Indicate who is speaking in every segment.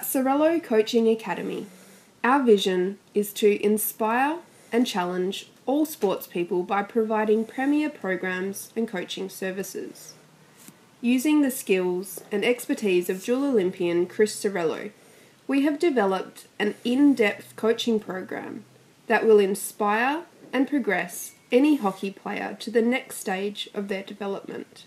Speaker 1: Sorello Coaching Academy, our vision is to inspire and challenge all sports people by providing premier programs and coaching services. Using the skills and expertise of dual Olympian Chris Sorello, we have developed an in-depth coaching program that will inspire and progress any hockey player to the next stage of their development.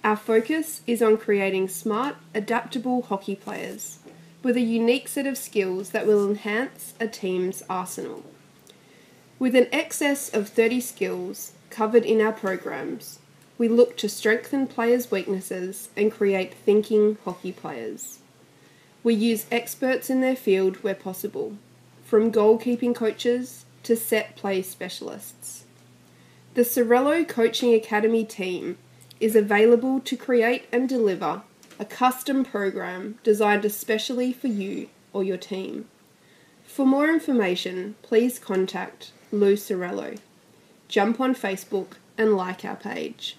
Speaker 1: Our focus is on creating smart, adaptable hockey players with a unique set of skills that will enhance a team's arsenal. With an excess of 30 skills covered in our programs, we look to strengthen players' weaknesses and create thinking hockey players. We use experts in their field where possible, from goalkeeping coaches to set play specialists. The Sorello Coaching Academy team is available to create and deliver a custom program designed especially for you or your team. For more information, please contact Lou Sorello. Jump on Facebook and like our page.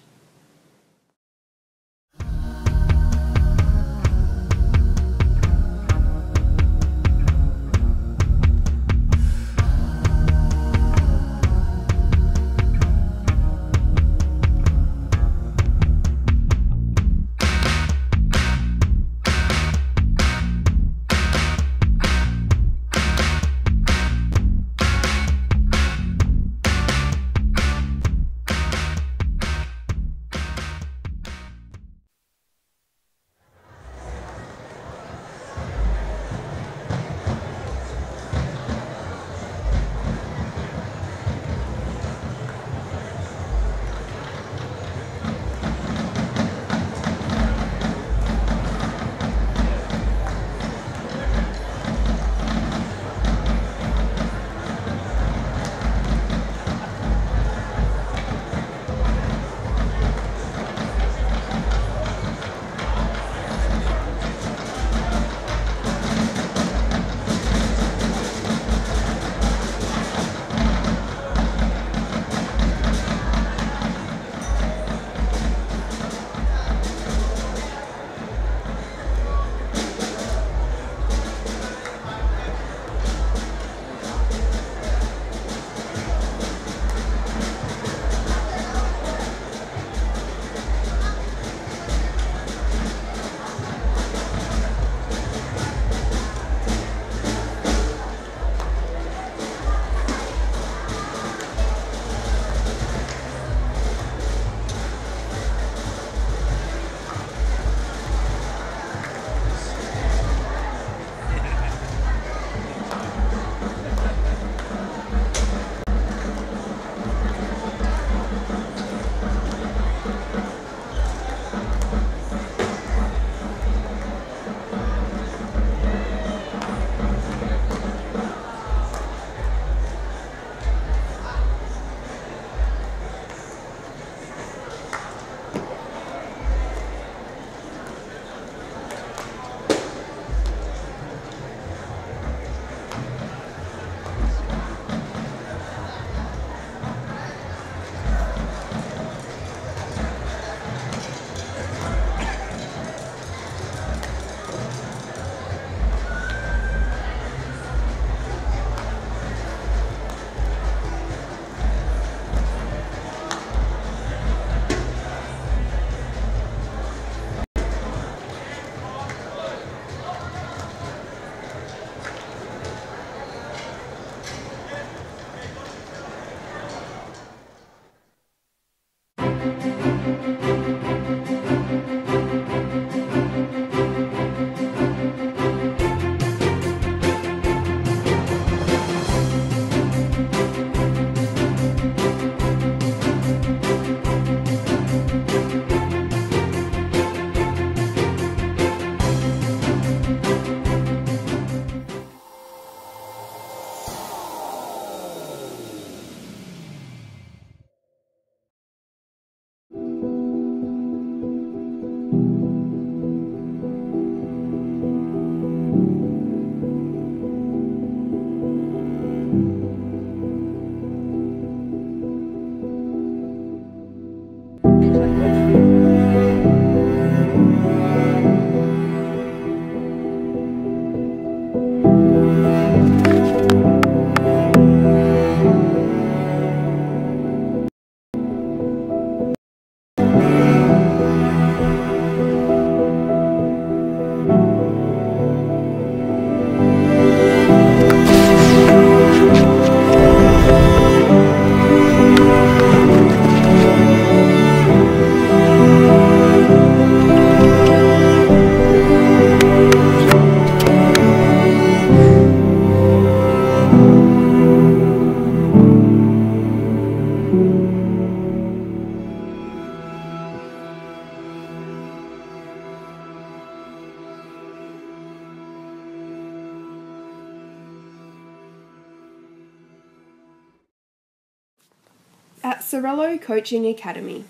Speaker 1: At Sorello Coaching Academy,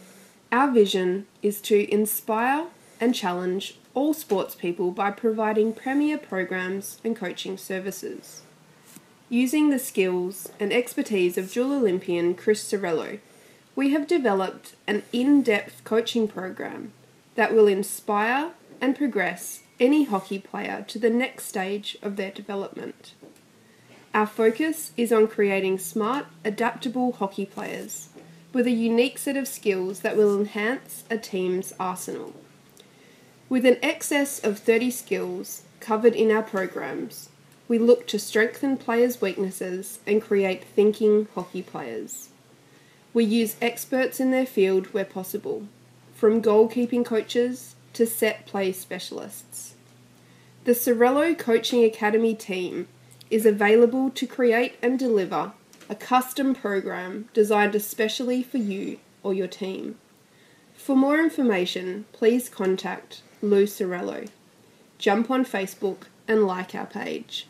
Speaker 1: our vision is to inspire and challenge all sports people by providing premier programs and coaching services. Using the skills and expertise of dual Olympian Chris Sorello, we have developed an in-depth coaching program that will inspire and progress any hockey player to the next stage of their development. Our focus is on creating smart, adaptable hockey players with a unique set of skills that will enhance a team's arsenal. With an excess of 30 skills covered in our programs, we look to strengthen players' weaknesses and create thinking hockey players. We use experts in their field where possible, from goalkeeping coaches to set play specialists. The Sorello Coaching Academy team is available to create and deliver a custom program designed especially for you or your team. For more information, please contact Lou Sorello. Jump on Facebook and like our page.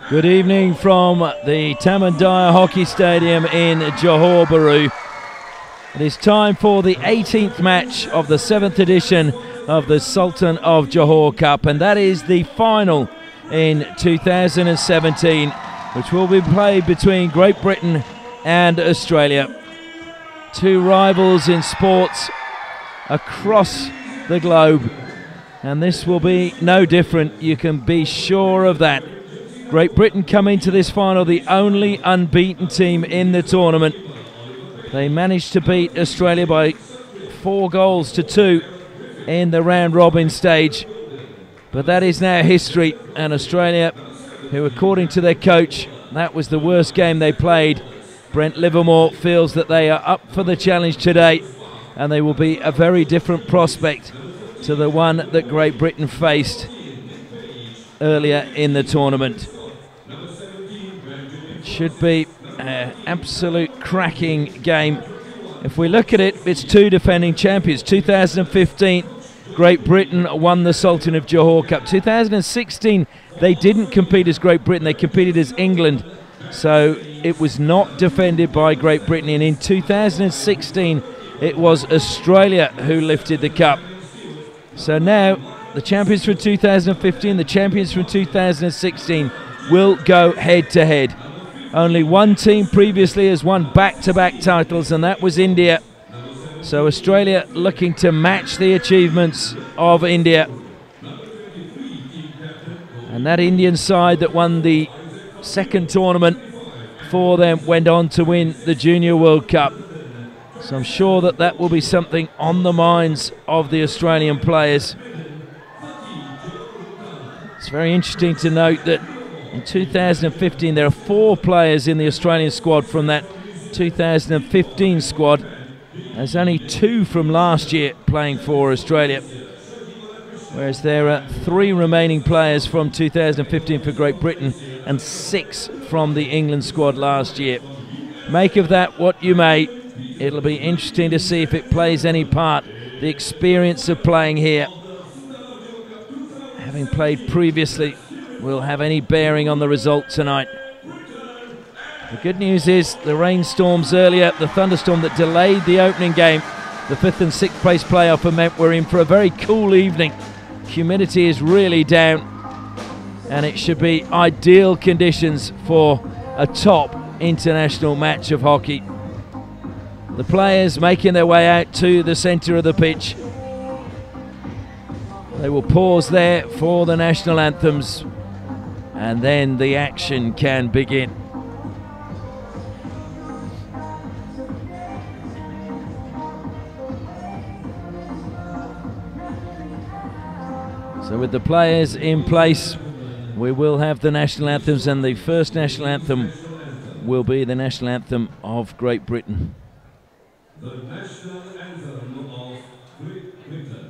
Speaker 2: Good evening from the Tamandaya Hockey Stadium in Johor, Bahru. It is time for the 18th match of the 7th edition of the Sultan of Johor Cup, and that is the final in 2017, which will be played between Great Britain and Australia. Two rivals in sports across the globe, and this will be no different, you can be sure of that. Great Britain come into this final the only unbeaten team in the tournament. They managed to beat Australia by 4-2 in the round-robin stage. But that is now history, and Australia, who according to their coach, that was the worst game they played, Brent Livermore, feels that they are up for the challenge today, and they will be a very different prospect to the one that Great Britain faced earlier in the tournament. Should be an absolute cracking game. If we look at it, it's two defending champions. 2015, Great Britain won the Sultan of Johor Cup. 2016, they didn't compete as Great Britain, they competed as England. So it was not defended by Great Britain. And in 2016, it was Australia who lifted the cup. So now, the champions from 2015, the champions from 2016 will go head-to-head. Only one team previously has won back-to-back titles, and that was India. So Australia looking to match the achievements of India. And that Indian side that won the second tournament for them went on to win the Junior World Cup. So I'm sure that that will be something on the minds of the Australian players. It's very interesting to note that in 2015, there are 4 players in the Australian squad from that 2015 squad. There's only 2 from last year playing for Australia, whereas there are 3 remaining players from 2015 for Great Britain and 6 from the England squad last year. Make of that what you may. It'll be interesting to see if it plays any part, the experience of playing here, having played previously, will have any bearing on the result tonight. The good news is the rainstorms earlier, the thunderstorm that delayed the opening game, the 5th and 6th place playoff, meant we're in for a very cool evening. Humidity is really down, and it should be ideal conditions for a top international match of hockey. The players making their way out to the centre of the pitch. They will pause there for the national anthems, and then the action can begin. So with the players in place, we will have the national anthems, and the first national anthem will be the national anthem of Great Britain.
Speaker 3: The national anthem of Great Britain.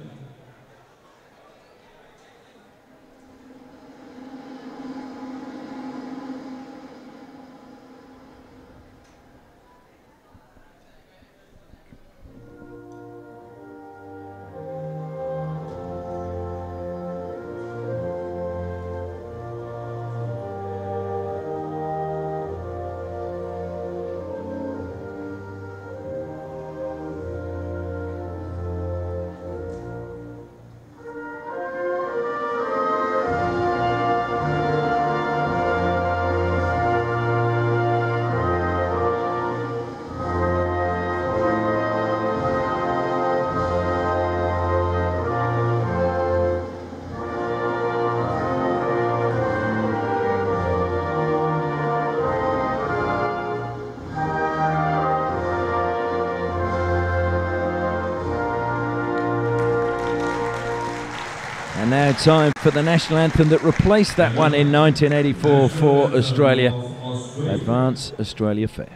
Speaker 2: And now time for the national anthem that replaced that one in 1984 for Australia. Advance Australia Fair.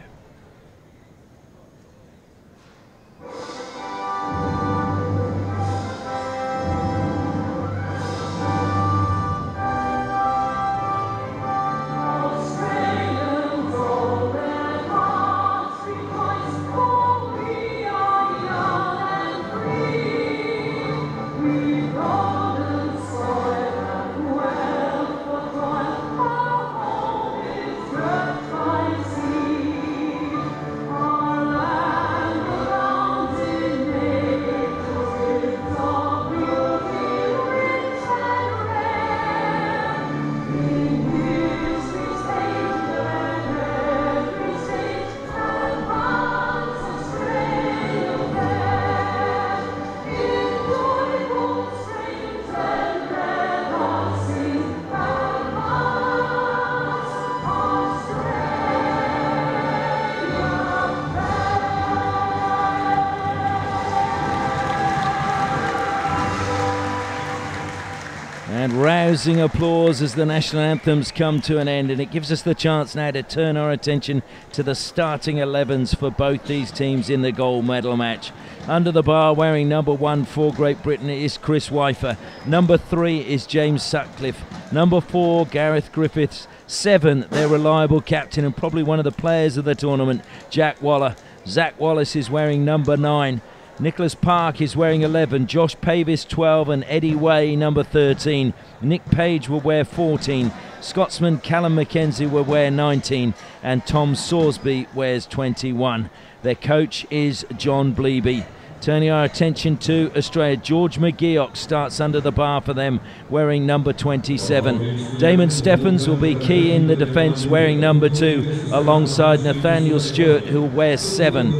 Speaker 2: And rousing applause as the national anthems come to an end, and it gives us the chance now to turn our attention to the starting 11s for both these teams in the gold medal match. Under the bar, wearing number 1 for Great Britain, is Chris Weifer. Number 3 is James Sutcliffe. Number 4, Gareth Griffiths. 7, their reliable captain and probably one of the players of the tournament, Jack Waller. Zach Wallace is wearing number 9. Nicholas Park is wearing 11, Josh Pavis 12, and Eddie Way number 13. Nick Page will wear 14, Scotsman Callum McKenzie will wear 19, and Tom Sorsby wears 21. Their coach is John Bleeby. Turning our attention to Australia, George McGeoch starts under the bar for them, wearing number 27. Damon Stephens will be key in the defence, wearing number 2, alongside Nathaniel Stewart, who will wear 7.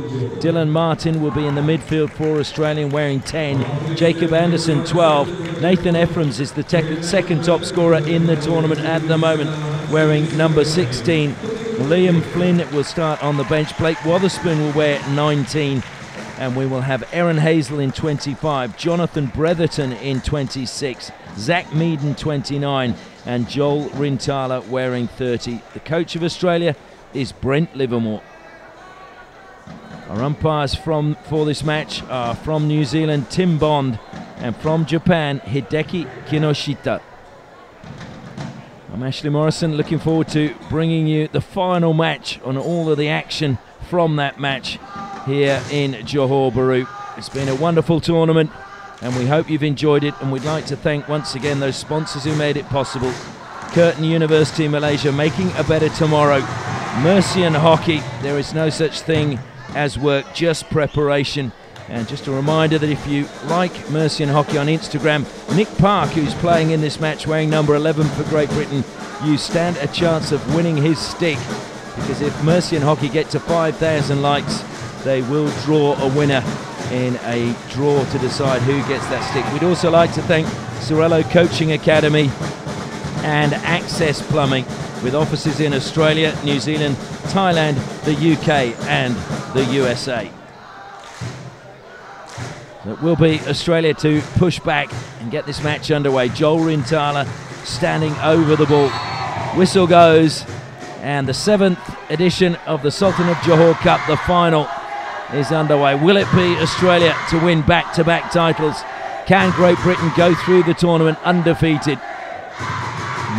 Speaker 2: Dylan Martin will be in the midfield for Australia, wearing 10. Jacob Anderson, 12. Nathan Ephraim's is the second top scorer in the tournament at the moment, wearing number 16. Liam Flynn will start on the bench. Blake Wotherspoon will wear 19. And we will have Aaron Hazel in 25, Jonathan Bretherton in 26, Zach Meaden 29, and Joel Rintala wearing 30. The coach of Australia is Brent Livermore. Our umpires for this match are from New Zealand, Tim Bond, and from Japan, Hideki Kinoshita. I'm Ashley Morrison, looking forward to bringing you the final match on all of the action from that match here in Johor Bahru. It's been a wonderful tournament and we hope you've enjoyed it, and we'd like to thank once again those sponsors who made it possible. Curtin University Malaysia, making a better tomorrow. Mercian Hockey, there is no such thing as work, just preparation. And just a reminder that if you like Mercian Hockey on Instagram, Nick Park, who's playing in this match wearing number 11 for Great Britain, you stand a chance of winning his stick, because if Mercian Hockey get to 5,000 likes, they will draw a winner in a draw to decide who gets that stick. We'd also like to thank Sorello Coaching Academy and Access Plumbing, with offices in Australia, New Zealand, Thailand, the UK and the USA. So it will be Australia to push back and get this match underway. Joel Rintala standing over the ball. Whistle goes, and the 7th edition of the Sultan of Johor Cup, the final, is underway. Will it be Australia to win back-to-back titles? Can Great Britain go through the tournament undefeated?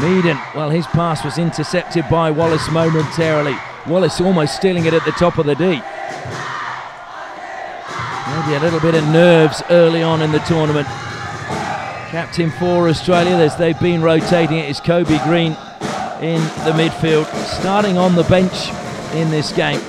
Speaker 2: Meaden, well, his pass was intercepted by Wallace momentarily. Wallace almost stealing it at the top of the D. Maybe a little bit of nerves early on in the tournament. Captain for Australia, as they've been rotating it, is Kobe Green in the midfield, starting on the bench in this game.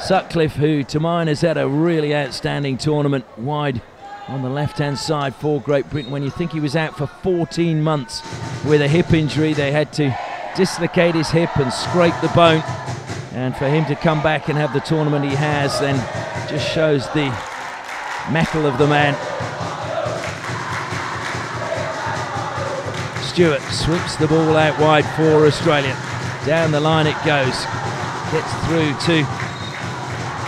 Speaker 2: Sutcliffe, who to mine has had a really outstanding tournament, wide on the left-hand side for Great Britain. When you think he was out for 14 months with a hip injury, they had to dislocate his hip and scrape the bone. And for him to come back and have the tournament he has, then just shows the mettle of the man. Stewart sweeps the ball out wide for Australia. Down the line it goes. Gets through to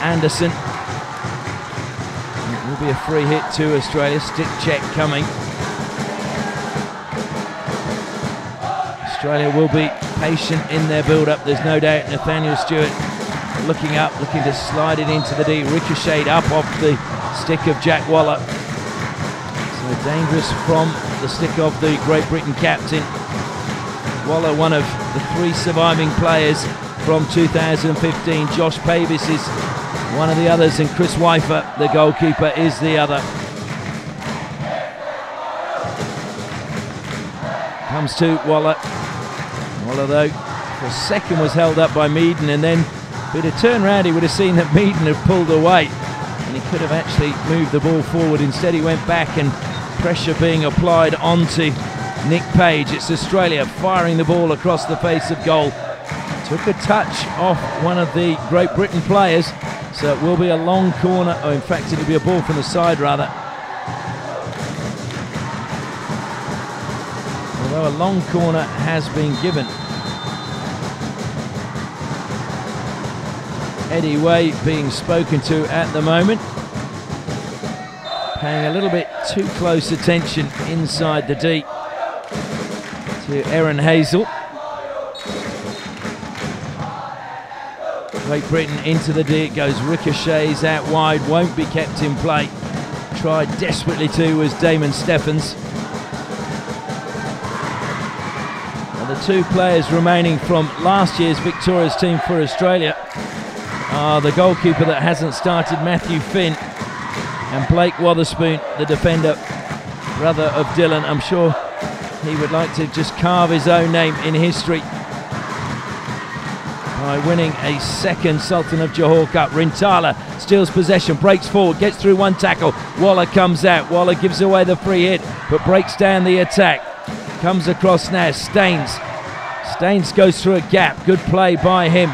Speaker 2: Anderson. It will be a free hit to Australia. Stick check coming. Australia will be patient in their build-up, there's no doubt. Nathaniel Stewart looking up, looking to slide it into the D. Ricocheted up off the stick of Jack Waller. So dangerous from the stick of the Great Britain captain. Waller, one of the 3 surviving players from 2015. Josh Pavis is one of the others, and Chris Weifer, the goalkeeper, is the other. Comes to Waller. Waller, though, for a second was held up by Meaden, and then if he'd have turned round, he would have seen that Meaden had pulled away, and he could have actually moved the ball forward. Instead, he went back, and pressure being applied onto Nick Page. It's Australia firing the ball across the face of goal. Took a touch off one of the Great Britain players, so it will be a long corner. Oh, in fact, it'll be a ball from the side, rather. Although a long corner has been given. Eddie Way being spoken to at the moment. Paying a little bit too close attention inside the D to Aaron Hazel. Great Britain into the D, it goes, ricochets out wide, won't be kept in play. Tried desperately to was Damon Steffens. And the 2 players remaining from last year's victorious team for Australia are the goalkeeper that hasn't started, Matthew Finn, and Blake Wotherspoon, the defender, brother of Dylan. I'm sure he would like to just carve his own name in history by winning a 2nd Sultan of Johor Cup. Rintala steals possession, breaks forward, gets through 1 tackle. Waller comes out. Waller gives away the free hit, but breaks down the attack. Comes across now. Staines. Staines goes through a gap. Good play by him.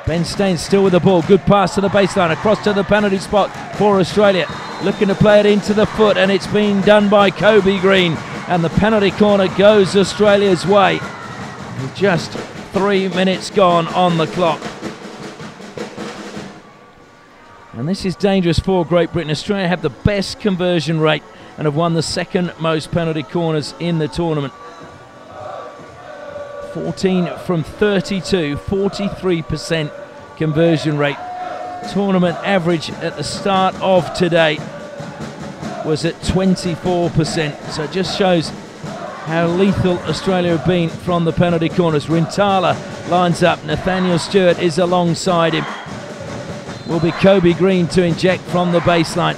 Speaker 2: Ben Staines still with the ball. Good pass to the baseline. Across to the penalty spot for Australia. Looking to play it into the foot, and it's been done by Kobe Green. And the penalty corner goes Australia's way. With just 3 minutes gone on the clock. And this is dangerous for Great Britain. Australia have the best conversion rate and have won the 2nd most penalty corners in the tournament. 14 from 32, 43% conversion rate. Tournament average at the start of today was at 24%. So it just shows how lethal Australia have been from the penalty corners. Rintala lines up. Nathaniel Stewart is alongside him. Will be Kobe Green to inject from the baseline.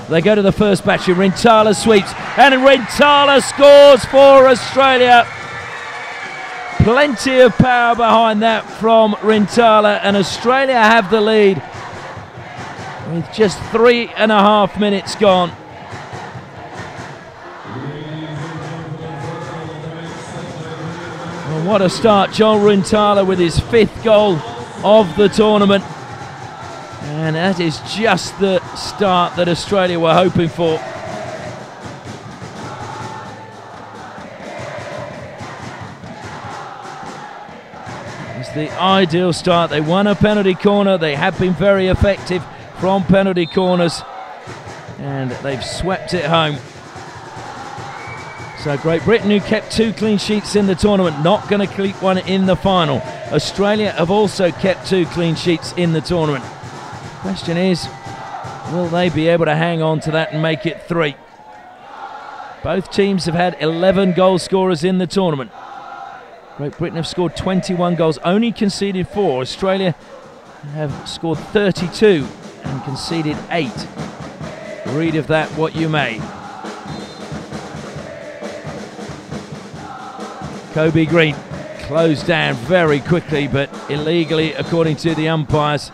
Speaker 2: They go to the first battery. Rintala sweeps, and Rintala scores for Australia. Plenty of power behind that from Rintala, and Australia have the lead with just 3.5 minutes gone. Well, what a start. Joel Rintala with his 5th goal of the tournament. And that is just the start that Australia were hoping for. It's the ideal start. They won a penalty corner. They have been very effective from penalty corners, and they've swept it home. So Great Britain, who kept 2 clean sheets in the tournament, not going to keep one in the final. Australia have also kept 2 clean sheets in the tournament. Question is, will they be able to hang on to that and make it 3? Both teams have had 11 goal scorers in the tournament. Great Britain have scored 21 goals, only conceded 4. Australia have scored 32 and conceded 8. Read of that what you may. Kobe Green closed down very quickly, but illegally, according to the umpires.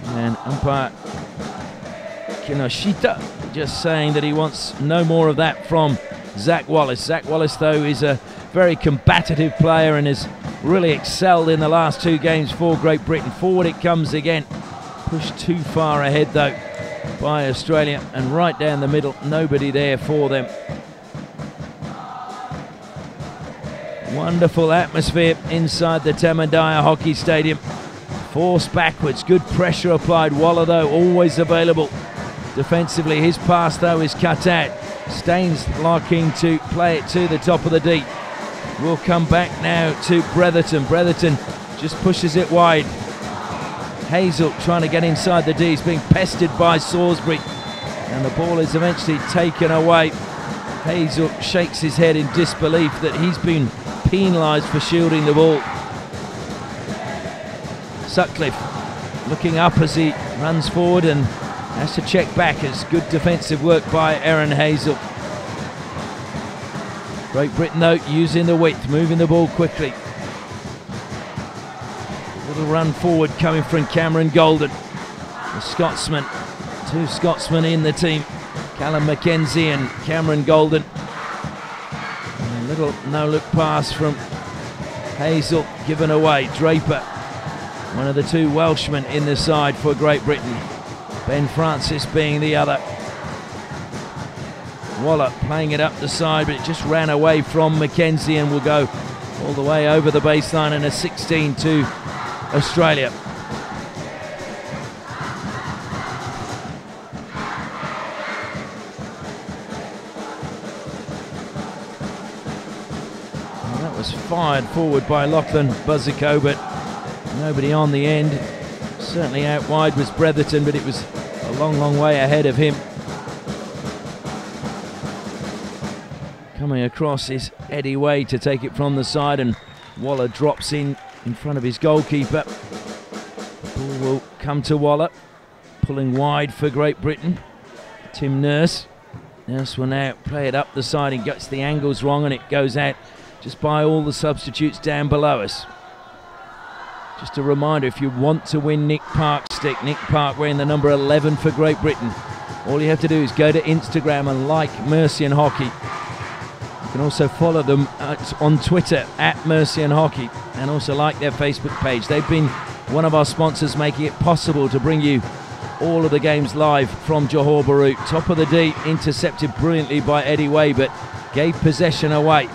Speaker 2: And umpire Kinoshita just saying that he wants no more of that from Zach Wallace. Zach Wallace, though, is a very combative player and has really excelled in the last 2 games for Great Britain. Forward it comes again. Pushed too far ahead, though, by Australia, and right down the middle, nobody there for them. Wonderful atmosphere inside the Tamandaya Hockey Stadium. Forced backwards, good pressure applied. Waller, though, always available defensively. His pass, though, is cut out. Staines liking to play it to the top of the D. Will come back now to Bretherton. Bretherton just pushes it wide. Hazel trying to get inside the D. He's being pestered by Salisbury, and the ball is eventually taken away. Hazel shakes his head in disbelief that he's been penalised for shielding the ball. Sutcliffe looking up as he runs forward and has to check back. As good defensive work by Aaron Hazel. Great Britain, though, using the width, moving the ball quickly. Little run forward coming from Cameron Golden, the Scotsman. 2 Scotsmen in the team, Callum McKenzie and Cameron Golden. And a little no-look pass from Hazel given away. Draper, one of the 2 Welshmen in the side for Great Britain. Ben Francis being the other. Waller playing it up the side, but it just ran away from McKenzie and will go all the way over the baseline, and a 16 to Australia. Well, that was fired forward by Lachlan Buzzico, but nobody on the end. Certainly out wide was Bretherton, but it was a long, long way ahead of him. Coming across is Eddie Way to take it from the side, and Waller drops in front of his goalkeeper. The ball will come to Waller, pulling wide for Great Britain. Tim Nurse. Nurse will now play it up the side and gets the angles wrong, and it goes out just by all the substitutes down below us. Just a reminder, if you want to win Nick Park's stick, Nick Park wearing the number 11 for Great Britain, all you have to do is go to Instagram and like Mercian Hockey. You can also follow them on Twitter at Mercian Hockey, and also like their Facebook page. They've been one of our sponsors, making it possible to bring you all of the games live from Johor Bahru. Top of the D, intercepted brilliantly by Eddie Way, but gave possession away.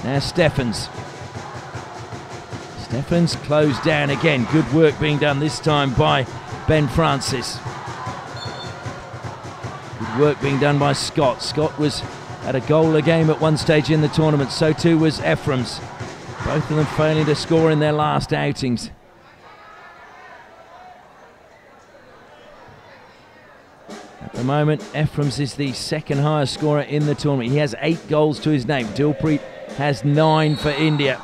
Speaker 2: Now Steffens. Steffens closed down again. Good work being done this time by Ben Francis. Good work being done by Scott. Scott was at a goal a game at one stage in the tournament. So too was Ephraim's. Both of them failing to score in their last outings. At the moment, Ephraim's is the 2nd highest scorer in the tournament. He has 8 goals to his name. Dilpreet has 9 for India.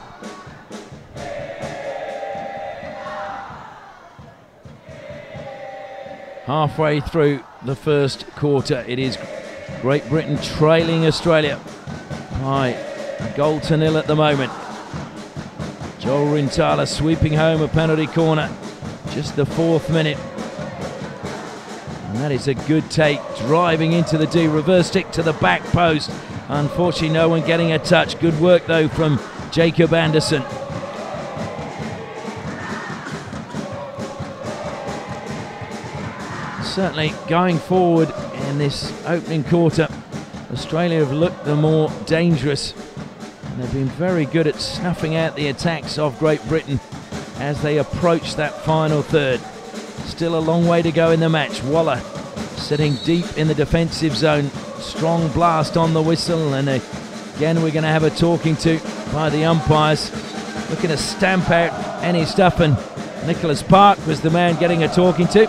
Speaker 2: Halfway through the first quarter, it is Great Britain trailing Australia by a goal to nil at the moment. Joel Rintala sweeping home a penalty corner, just the 4th minute. And that is a good take, driving into the D, reverse stick to the back post. Unfortunately, no one getting a touch. Good work, though, from Jacob Anderson. Certainly, going forward in this opening quarter, Australia have looked the more dangerous. And they've been very good at snuffing out the attacks of Great Britain. as they approach that final third. Still a long way to go in the match. Waller sitting deep in the defensive zone. Strong blast on the whistle, and again we're going to have a talking to by the umpires, looking to stamp out any stuff, and Nicholas Park was the man getting a talking to.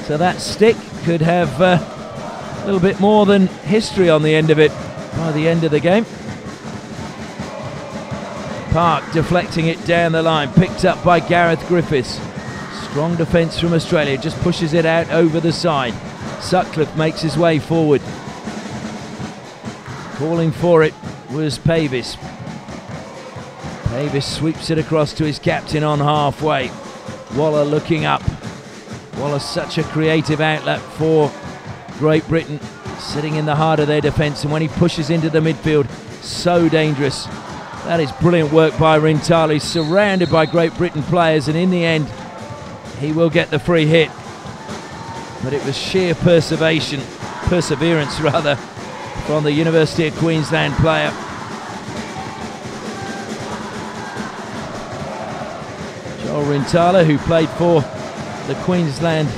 Speaker 2: So that stick could have a little bit more than history on the end of it by the end of the game. Park deflecting it down the line, picked up by Gareth Griffiths. Strong defence from Australia, just pushes it out over the side. Sutcliffe makes his way forward. Calling for it was Pavis. Pavis sweeps it across to his captain on halfway. Waller looking up. Waller such a creative outlet for Great Britain, sitting in the heart of their defence, and when he pushes into the midfield, so dangerous. That is brilliant work by Rintali, surrounded by Great Britain players, and in the end he will get the free hit. But it was sheer perseverance from the University of Queensland player. Joel Rintala, who played for the Queensland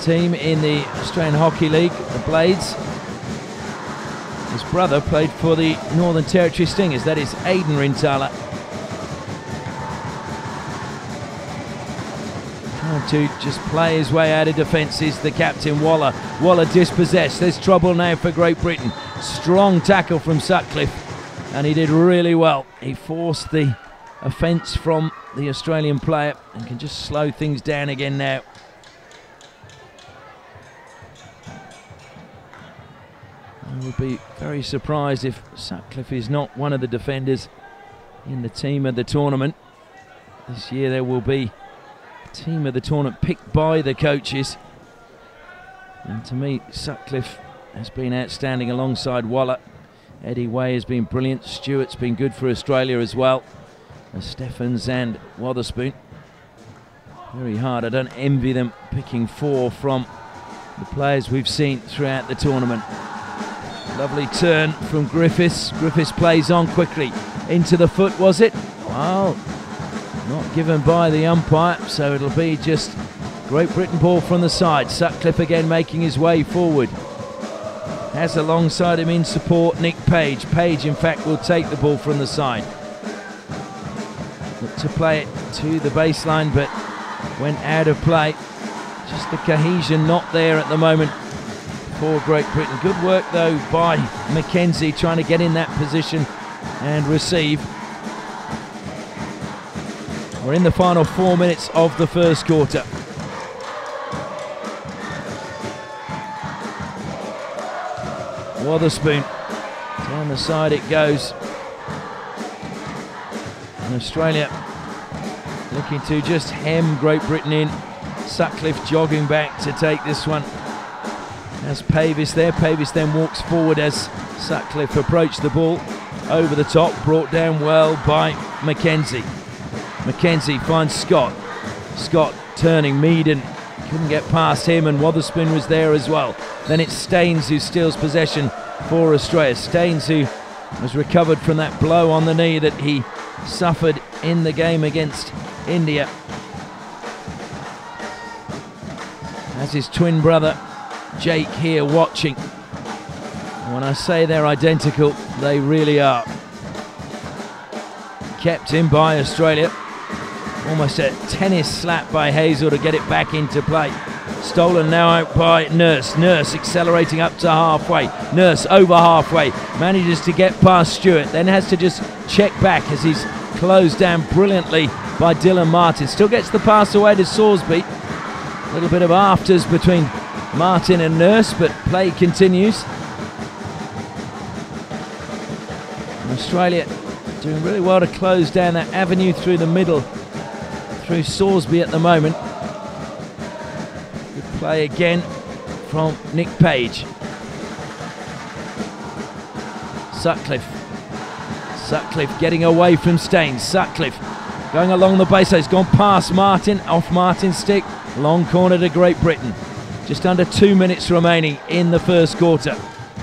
Speaker 2: team in the Australian Hockey League, the Blades. His brother played for the Northern Territory Stingers, that is Aidan Rintala. Trying to just play his way out of defence is the captain, Waller. Waller dispossessed. There's trouble now for Great Britain. Strong tackle from Sutcliffe, and he did really well. He forced the offence from the Australian player and can just slow things down again now. I would be very surprised if Sutcliffe is not one of the defenders in the team of the tournament. This year there will be a team of the tournament picked by the coaches. And to me, Sutcliffe has been outstanding alongside Waller. Eddie Way has been brilliant. Stewart's been good for Australia as well. Steffens and Wotherspoon. Very hard. I don't envy them picking 4 from the players we've seen throughout the tournament. Lovely turn from Griffiths. Griffiths plays on quickly. Into the foot, was it? Well, not given by the umpire, so it'll be just Great Britain ball from the side. Sutcliffe again making his way forward. Has alongside him in support Nick Page. Page, in fact, will take the ball from the side. Look to play it to the baseline, but went out of play. Just the cohesion not there at the moment for Great Britain. Good work though by Mackenzie, trying to get in that position and receive. We're in the final 4 minutes of the first quarter. Wotherspoon, down the side it goes. And Australia looking to just hem Great Britain in. Sutcliffe jogging back to take this one. As Pavis there. Pavis then walks forward as Sutcliffe approached the ball. Over the top, brought down well by Mackenzie. Mackenzie finds Scott. Scott turning, Meaden couldn't get past him, and Wotherspoon was there as well. Then it's Staines who steals possession for Australia. Staines, who was recovered from that blow on the knee that he suffered in the game against India. As his twin brother Jake here watching. And when I say they're identical, they really are. Kept in by Australia. Almost a tennis slap by Hazel to get it back into play. Stolen now out by Nurse. Nurse accelerating up to halfway. Nurse over halfway. Manages to get past Stewart. Then has to just check back as he's closed down brilliantly by Dylan Martin. Still gets the pass away to Sorsby. A little bit of afters between Martin and Nurse, but play continues. And Australia doing really well to close down that avenue through the middle, through Sorsby at the moment. Good play again from Nick Page. Sutcliffe. Sutcliffe getting away from Staines. Sutcliffe going along the baseline. He's gone past Martin, off Martin's stick. Long corner to Great Britain. Just under 2 minutes remaining in the first quarter.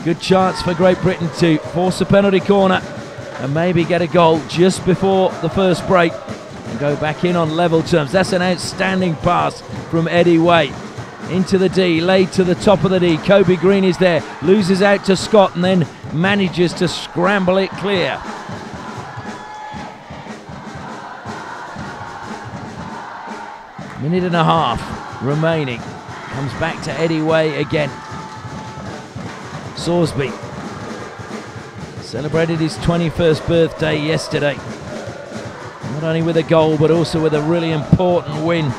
Speaker 2: Good chance for Great Britain to force a penalty corner and maybe get a goal just before the first break and go back in on level terms. That's an outstanding pass from Eddie Way. Into the D, laid to the top of the D. Kobe Green is there, loses out to Scott and then manages to scramble it clear. Minute and a half remaining. Comes back to Eddie Way again. Sorsby celebrated his 21st birthday yesterday. Not only with a goal, but also with a really important win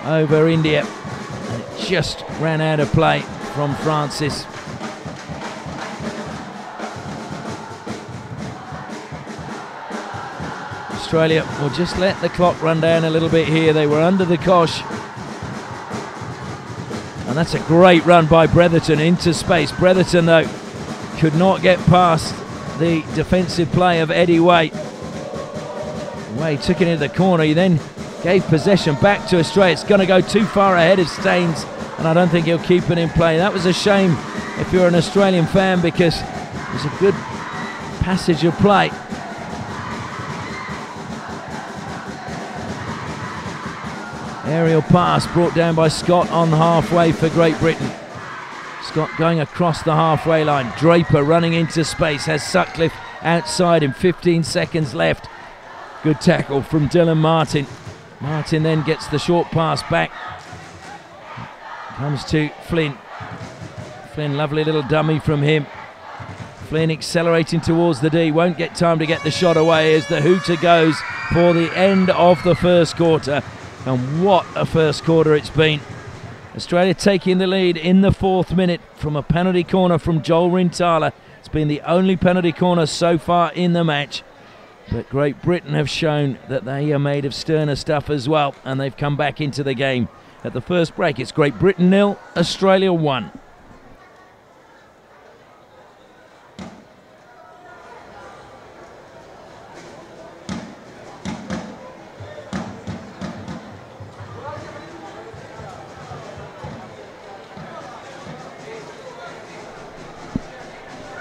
Speaker 2: over India. And it just ran out of play from Francis. Australia will just let the clock run down a little bit here. They were under the cosh. And that's a great run by Bretherton into space. Bretherton, though, could not get past the defensive play of Eddie Way. Way took it into the corner. He then gave possession back to Australia. It's going to go too far ahead of Staines, and I don't think he'll keep it in play. That was a shame if you're an Australian fan, because it was a good passage of play. Aerial pass brought down by Scott on halfway for Great Britain. Scott going across the halfway line. Draper running into space, has Sutcliffe outside him. 15 seconds left. Good tackle from Dylan Martin. Martin then gets the short pass back. Comes to Flynn. Flynn, lovely little dummy from him. Flynn accelerating towards the D. Won't get time to get the shot away as the hooter goes for the end of the first quarter. And what a first quarter it's been. Australia taking the lead in the 4th minute from a penalty corner from Joel Rintala. It's been the only penalty corner so far in the match. But Great Britain have shown that they are made of sterner stuff as well, and they've come back into the game. At the first break, it's Great Britain 0, Australia 1.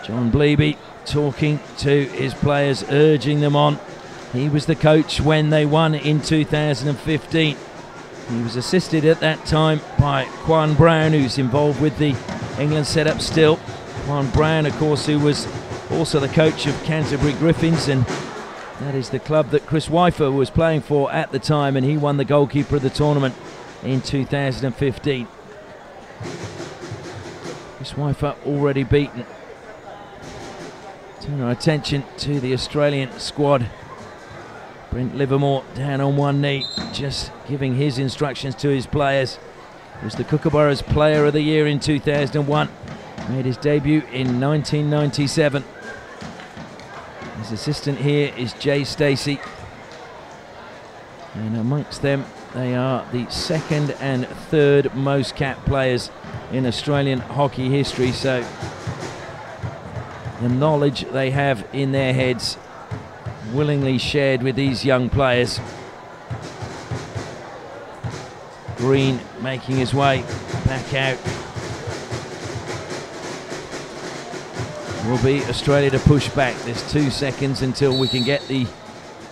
Speaker 2: John Bleeby talking to his players, urging them on. He was the coach when they won in 2015. He was assisted at that time by Quan Brown, who's involved with the England setup still. Quan Brown, of course, who was also the coach of Canterbury Griffins, and that is the club that Chris Weifer was playing for at the time, and he won the goalkeeper of the tournament in 2015. Chris Weifer already beaten. Turn our attention to the Australian squad. Brent Livermore down on one knee, just giving his instructions to his players. He was the Kookaburras Player of the Year in 2001. Made his debut in 1997. His assistant here is Jay Stacey. And amongst them, they are the 2nd and 3rd most capped players in Australian hockey history. So the knowledge they have in their heads willingly shared with these young players. Green making his way back out. Will be Australia to push back. There's 2 seconds until we can get the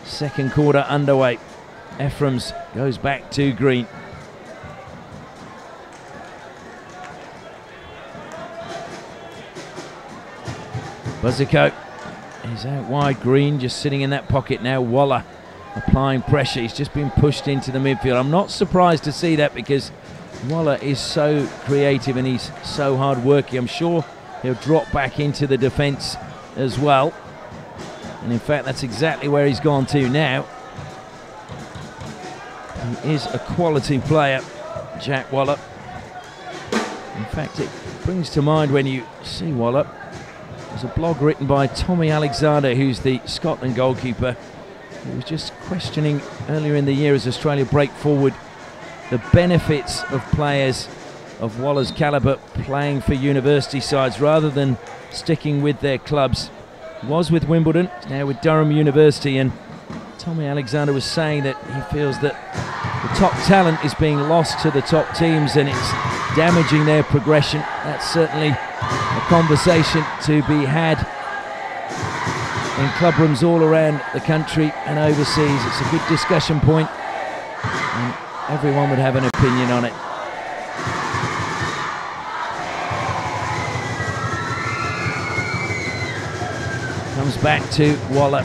Speaker 2: second quarter underway. Ephraim's goes back to Green. Buzzico is out wide. Green just sitting in that pocket now. Waller applying pressure. He's just been pushed into the midfield. I'm not surprised to see that, because Waller is so creative and he's so hard working. I'm sure he'll drop back into the defence as well. And in fact, that's exactly where he's gone to now. He is a quality player, Jack Waller. In fact, it brings to mind when you see Waller. There's a blog written by Tommy Alexander, who's the Scotland goalkeeper. He was just questioning earlier in the year, as Australia break forward, the benefits of players of Waller's calibre playing for university sides rather than sticking with their clubs. He was with Wimbledon, now with Durham University, and Tommy Alexander was saying that he feels that the top talent is being lost to the top teams and it's damaging their progression. That's certainly a conversation to be had in club rooms all around the country and overseas. It's a good discussion point, and everyone would have an opinion on it. Comes back to Waller.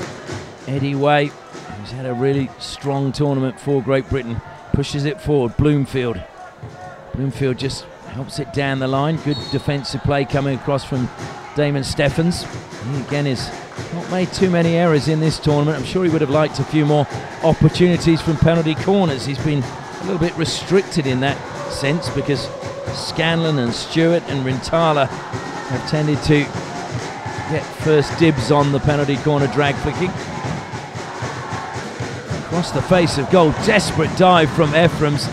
Speaker 2: Eddie Way, who's had a really strong tournament for Great Britain, pushes it forward. Bloomfield just helps it down the line. Good defensive play coming across from Damon Steffens. He again has not made too many errors in this tournament. I'm sure he would have liked a few more opportunities from penalty corners. He's been a little bit restricted in that sense because Scanlon and Stewart and Rintala have tended to get first dibs on the penalty corner drag flicking. Across the face of goal, desperate dive from Ephraim's.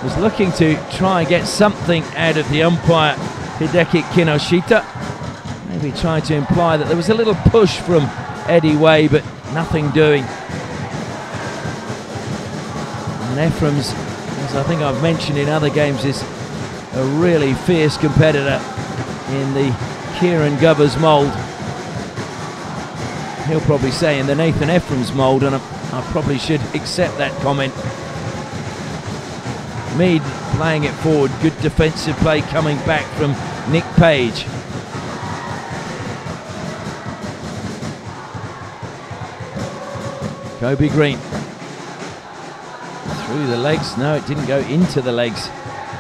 Speaker 2: Was looking to try and get something out of the umpire, Hideki Kinoshita. Maybe trying to imply that there was a little push from Eddie Way, but nothing doing. And Ephraim's, as I think I've mentioned in other games, is a really fierce competitor in the Kieran Govers mould. He'll probably say in the Nathan Ephraim's mould, and I probably should accept that comment. Mead playing it forward, good defensive play coming back from Nick Page. Kobe Green. Through the legs, no, it didn't go into the legs.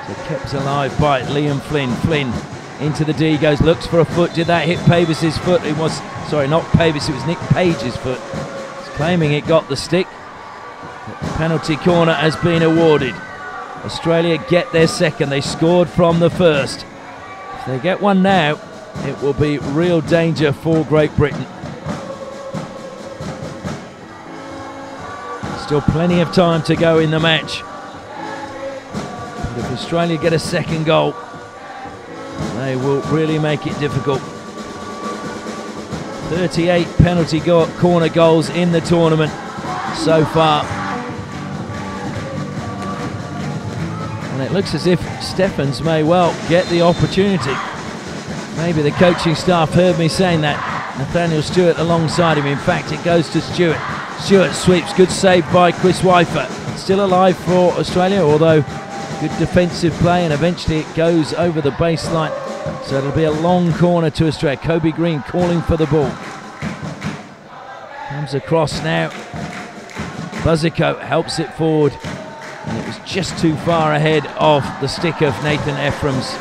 Speaker 2: So kept alive by Liam Flynn. Flynn into the D goes, looks for a foot. Did that hit Pavis's foot? It was, sorry, not Pavis, it was Nick Page's foot. He's claiming it got the stick. But the penalty corner has been awarded. Australia get their second. They scored from the first. If they get one now, it will be real danger for Great Britain. Still plenty of time to go in the match. But if Australia get a second goal, they will really make it difficult. 38 penalty corner goals in the tournament so far. And it looks as if Steffens may well get the opportunity. Maybe the coaching staff heard me saying that. Nathaniel Stewart alongside him. In fact, it goes to Stewart. Stewart sweeps. Good save by Chris Weifer. Still alive for Australia, although good defensive play, and eventually it goes over the baseline. So it'll be a long corner to Australia. Kobe Green calling for the ball. Comes across now. Buzzico helps it forward. And it was just too far ahead of the stick of Nathan Ephraim's.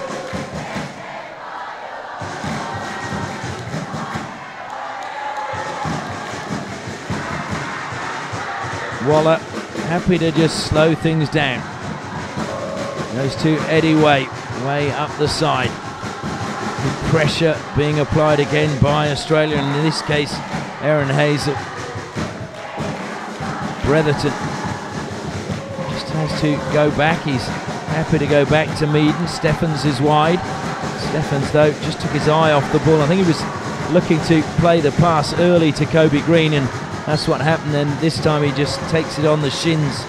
Speaker 2: Waller happy to just slow things down. Goes to Eddie Way, way up the side. Good pressure being applied again by Australia, and in this case, Aaron Hazel. Bretherton just has to go back. He's happy to go back to Meaden. Steffens is wide. Steffens, though, just took his eye off the ball. I think he was looking to play the pass early to Kobe Green, and that's what happened. Then this time he just takes it on the shins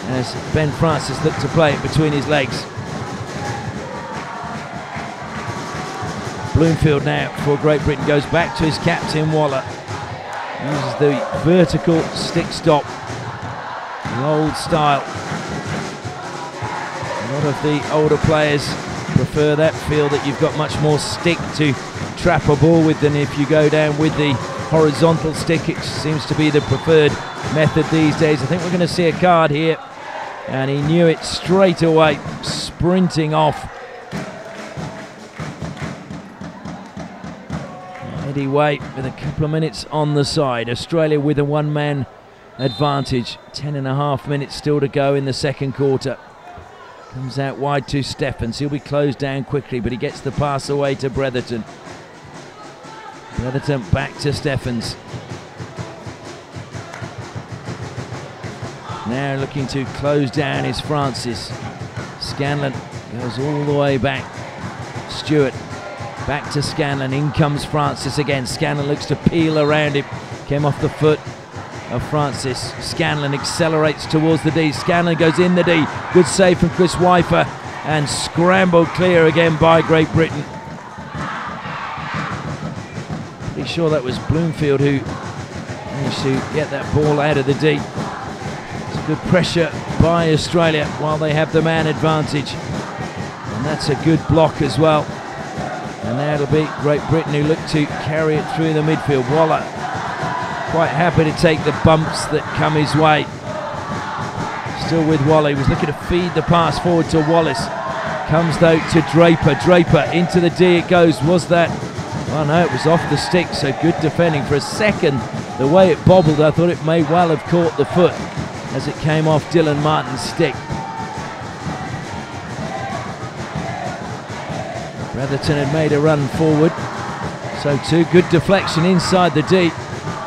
Speaker 2: as Ben Francis looked to play it between his legs. Bloomfield now for Great Britain goes back to his captain Waller. Uses the vertical stick stop, the old style. A lot of the older players prefer that, feel that you've got much more stick to trap a ball with than if you go down with the horizontal stick. It seems to be the preferred method these days. I think we're going to see a card here, and he knew it straight away, sprinting off. Eddie Way with a couple of minutes on the side. Australia with a one-man advantage. 10.5 minutes still to go in the second quarter. Comes out wide to Steffens. He'll be closed down quickly, but he gets the pass away to Bretherton. Bretherton back to Steffens. Now looking to close down is Francis. Scanlon goes all the way back. Stewart back to Scanlon. In comes Francis again. Scanlon looks to peel around him. Came off the foot of Francis. Scanlon accelerates towards the D. Scanlon goes in the D. Good save from Chris Weifer, and scrambled clear again by Great Britain. Pretty sure that was Bloomfield who Managed to get that ball out of the deep. It's good pressure by Australia while they have the man advantage. And that's a good block as well. And now it'll be Great Britain who look to carry it through the midfield. Waller quite happy to take the bumps that come his way. Still with Waller. He was looking to feed the pass forward to Wallace. Comes though to Draper. Draper into the D it goes. Was that? Oh no, it was off the stick. So good defending. For a second, the way it bobbled, I thought it may well have caught the foot as it came off Dylan Martin's stick. Brotherton had made a run forward. So too, good deflection inside the deep.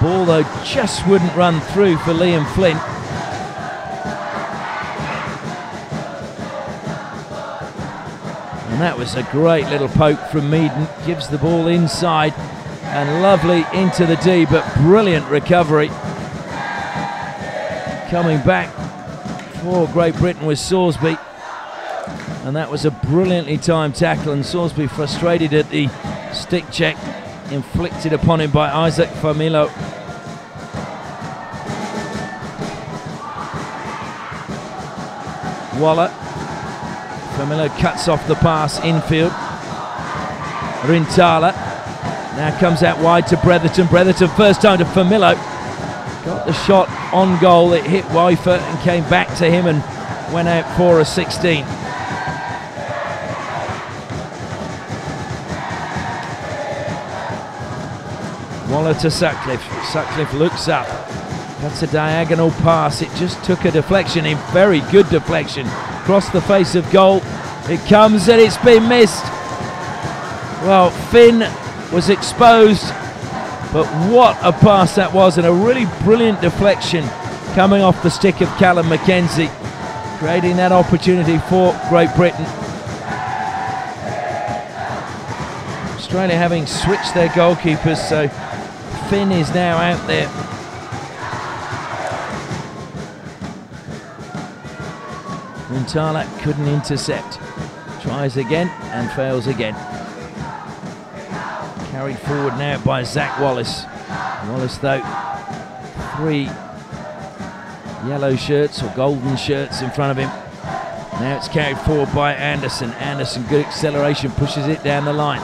Speaker 2: Ball though just wouldn't run through for Liam Flint. And that was a great little poke from Meaden. Gives the ball inside and lovely into the D, but brilliant recovery. Coming back for Great Britain was Salisbury. And that was a brilliantly timed tackle, and Salisbury frustrated at the stick check inflicted upon him by Isaac Familo. Waller. Familo cuts off the pass infield. Rintala now comes out wide to Bretherton. Bretherton first time to Familo. Got the shot on goal. It hit Wifer and came back to him and went out for a 16. Waller to Sutcliffe. Sutcliffe looks up. That's a diagonal pass. It just took a deflection in. Very good deflection. Across the face of goal. It comes and it's been missed. Well, Finn was exposed. But what a pass that was, and a really brilliant deflection coming off the stick of Callum Mackenzie, creating that opportunity for Great Britain. Australia having switched their goalkeepers, so Finn is now out there. Rintala couldn't intercept. Tries again and fails again. Carried forward now by Zach Wallace. Wallace though, 3 yellow shirts or golden shirts in front of him. Now it's carried forward by Anderson. Anderson, good acceleration, pushes it down the line.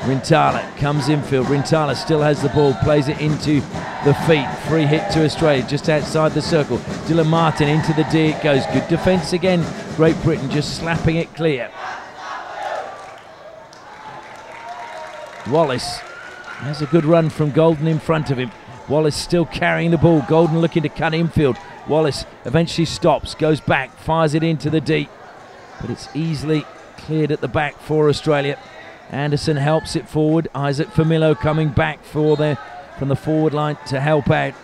Speaker 2: Rintala comes infield. Rintala still has the ball, plays it into the feet. Free hit to Australia, just outside the circle. Dylan Martin into the D it goes. Good defence again. Great Britain just slapping it clear. Wallace has a good run from Golden in front of him. Wallace still carrying the ball. Golden looking to cut infield. Wallace eventually stops, goes back, fires it into the deep. But it's easily cleared at the back for Australia. Anderson helps it forward. Isaac Familo coming back from the forward line to help out.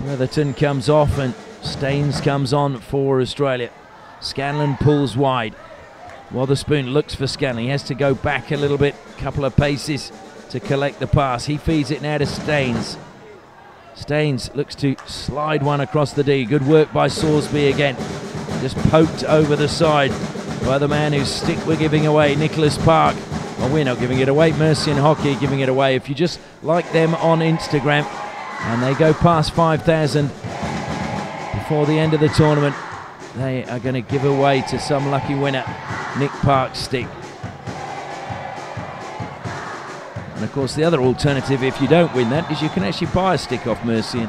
Speaker 2: Brotherton comes off and Staines comes on for Australia. Scanlon pulls wide. Wotherspoon looks for Scanlon. He has to go back a little bit, couple of paces to collect the pass. He feeds it now to Staines. Staines looks to slide one across the D. Good work by Salisbury again. Just poked over the side by the man whose stick we're giving away, Nicholas Park. Well, we're not giving it away. Mercian Hockey giving it away. If you just like them on Instagram, and they go past 5,000 before the end of the tournament, they are going to give away to some lucky winner Nick Park's stick. And of course the other alternative, if you don't win that, is you can actually buy a stick off Mercian.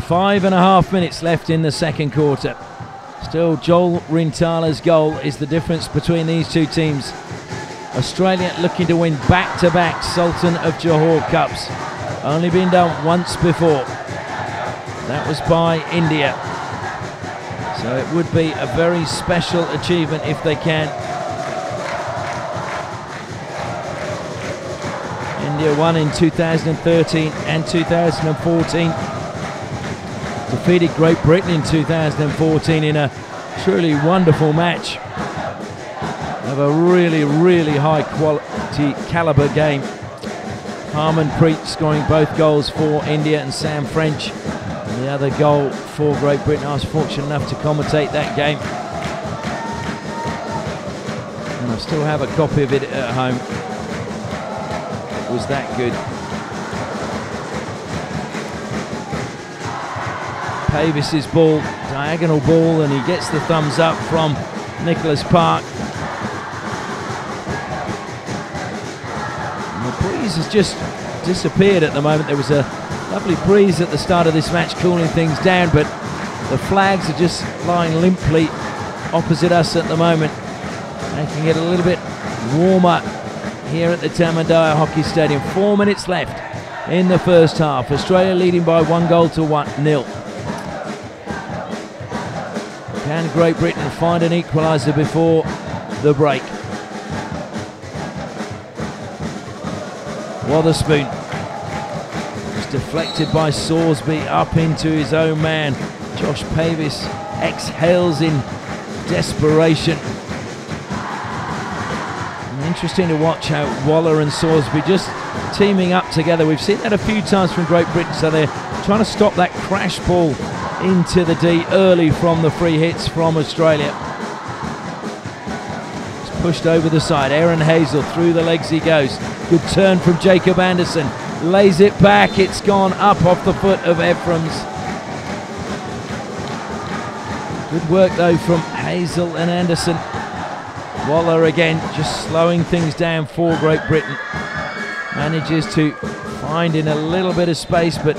Speaker 2: Five and a half minutes left in the second quarter. Still, Joel Rintala's goal is the difference between these two teams. Australia looking to win back-to-back Sultan of Johor Cups. Only been done once before. That was by India. So it would be a very special achievement if they can. India won in 2013 and 2014. Defeated Great Britain in 2014 in a truly wonderful match of a really, really high quality caliber game. Harmanpreet scoring both goals for India and Sam French The other goal for Great Britain. I was fortunate enough to commentate that game, and I still have a copy of it at home. It was that good. Pavis's ball, diagonal ball, and he gets the thumbs up from Nicholas Park. And the breeze has just disappeared at the moment. There was a lovely breeze at the start of this match, cooling things down, but the flags are just lying limply opposite us at the moment, making it a little bit warmer here at the Tamandaya Hockey Stadium. 4 minutes left in the first half. Australia leading by 1-0. Can Great Britain find an equaliser before the break? Wotherspoon was deflected by Sorsby up into his own man. Josh Pavis exhales in desperation. And interesting to watch how Waller and Sorsby just teaming up together. We've seen that a few times from Great Britain, so they're trying to stop that crash ball into the D early from the free hits from Australia. It's pushed over the side. Aaron Hazel, through the legs he goes. Good turn from Jacob Anderson. Lays it back. It's gone up off the foot of Ephraim's. Good work though from Hazel and Anderson. Waller again just slowing things down for Great Britain. Manages to find in a little bit of space, but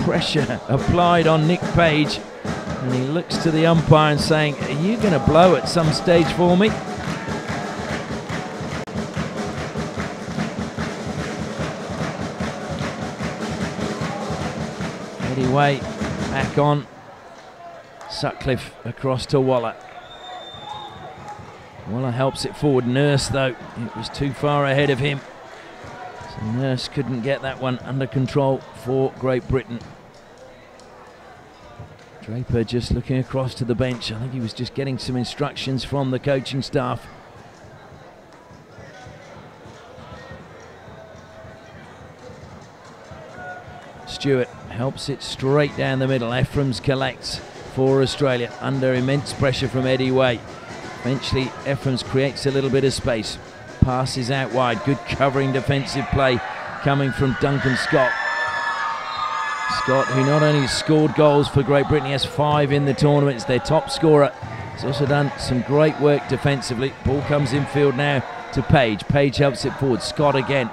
Speaker 2: pressure applied on Nick Page, and he looks to the umpire and saying, are you going to blow at some stage for me? Anyway, back on. Sutcliffe across to Waller. Waller helps it forward. Nurse though, it was too far ahead of him. So Nurse couldn't get that one under control for Great Britain. Draper just looking across to the bench. I think he was just getting some instructions from the coaching staff. Stewart helps it straight down the middle. Ephraim's collects for Australia under immense pressure from Eddie Way. Eventually Ephraim's creates a little bit of space. Passes out wide. Good covering defensive play coming from Duncan Scott. Scott, who not only scored goals for Great Britain, he has 5 in the tournament. It's their top scorer. He's also done some great work defensively. Ball comes infield now to Page. Page helps it forward. Scott again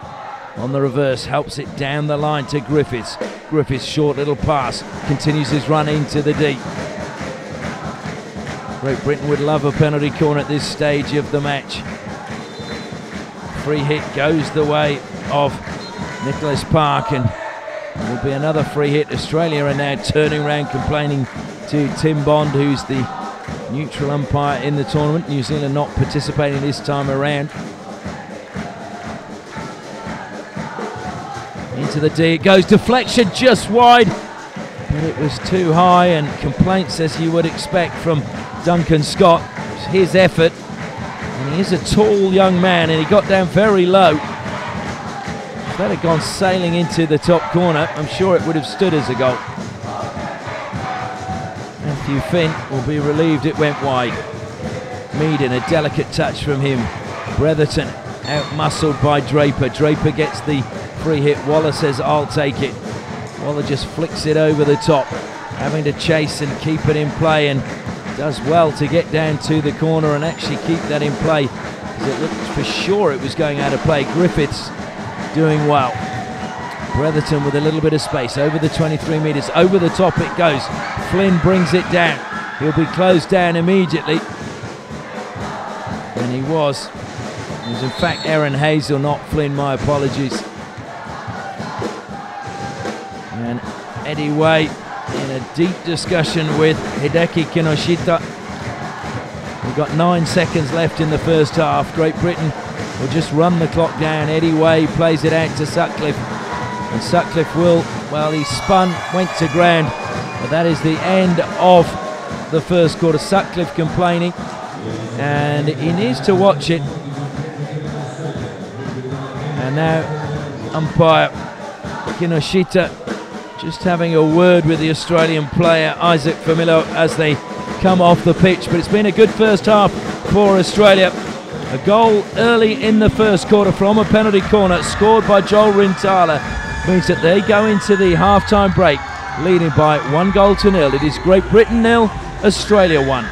Speaker 2: on the reverse, helps it down the line to Griffiths. Griffiths, short little pass, continues his run into the D. Great Britain would love a penalty corner at this stage of the match. Free hit goes the way of Nicholas Park, and will be another free hit. Australia are now turning around, complaining to Tim Bond, who's the neutral umpire in the tournament. New Zealand not participating this time around. Into the D it goes, deflection just wide, but it was too high, and complaints as you would expect from Duncan Scott. It was his effort, and he is a tall young man, and he got down very low. If that had gone sailing into the top corner, I'm sure it would have stood as a goal. Matthew Finn will be relieved it went wide. Meaden, a delicate touch from him. Bretherton out-muscled by Draper. Draper gets the free hit. Waller says, I'll take it. Waller just flicks it over the top, having to chase and keep it in play, and does well to get down to the corner and actually keep that in play, because it looked for sure it was going out of play. Griffiths doing well. Bretherton with a little bit of space over the 23 metres. Over the top it goes. Flynn brings it down. He'll be closed down immediately. And he was. It was in fact Aaron Hazel, not Flynn, my apologies. And Eddie Way in a deep discussion with Hideki Kinoshita. We've got 9 seconds left in the first half. Great Britain will just run the clock down. Eddie Way plays it out to Sutcliffe. And Sutcliffe will, well, he spun, went to ground. But that is the end of the first quarter. Sutcliffe complaining. And he needs to watch it. And now umpire Kinoshita Just having a word with the Australian player Isaac Famillo as they come off the pitch. But it's been a good first half for Australia. A goal early in the first quarter from a penalty corner scored by Joel Rintala means that they go into the half-time break leading by 1-0. It is Great Britain 0, Australia 1.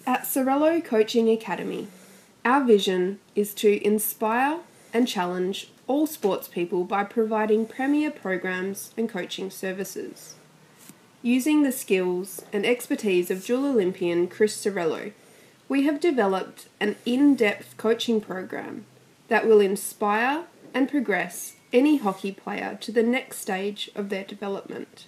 Speaker 1: At Sorello Coaching Academy, our vision is to inspire and challenge all sports people by providing premier programs and coaching services. Using the skills and expertise of dual Olympian Chris Sorello, we have developed an in-depth coaching program that will inspire and progress any hockey player to the next stage of their development.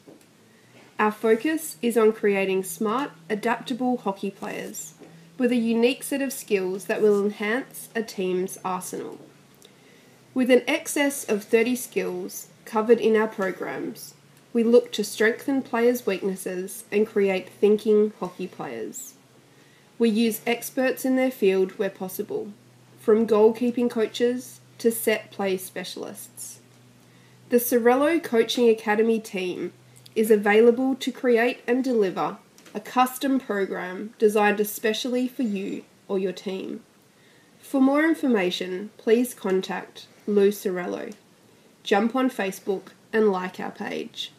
Speaker 1: Our focus is on creating smart, adaptable hockey players with a unique set of skills that will enhance a team's arsenal. With an excess of 30 skills covered in our programs, we look to strengthen players' weaknesses and create thinking hockey players. We use experts in their field where possible, from goalkeeping coaches to set play specialists. The Sorello Coaching Academy team is available to create and deliver a custom program designed especially for you or your team. For more information, please contact Lou Sorello. Jump on Facebook and like our page.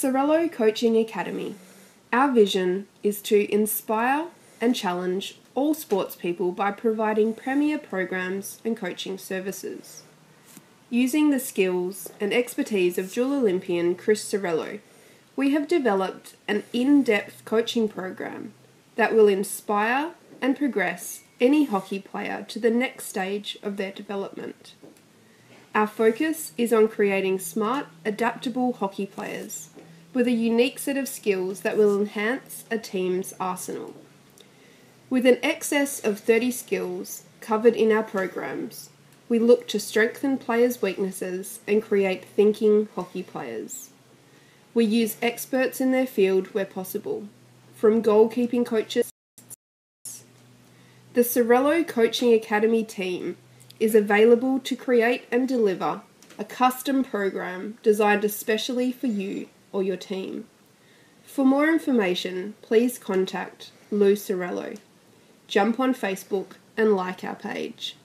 Speaker 1: Sorello Coaching Academy. Our vision is to inspire and challenge all sports people by providing premier programs and coaching services. Using the skills and expertise of dual Olympian Chris Sorello, we have developed an in-depth coaching program that will inspire and progress any hockey player to the next stage of their development. Our focus is on creating smart, adaptable hockey players with a unique set of skills that will enhance a team's arsenal. With an excess of 30 skills covered in our programs, we look to strengthen players' weaknesses and create thinking hockey players. We use experts in their field where possible, from goalkeeping coaches. The Sorello Coaching Academy team is available to create and deliver a custom program designed especially for you or your team. For more information, please contact Lou Sorello. Jump on Facebook and like our page.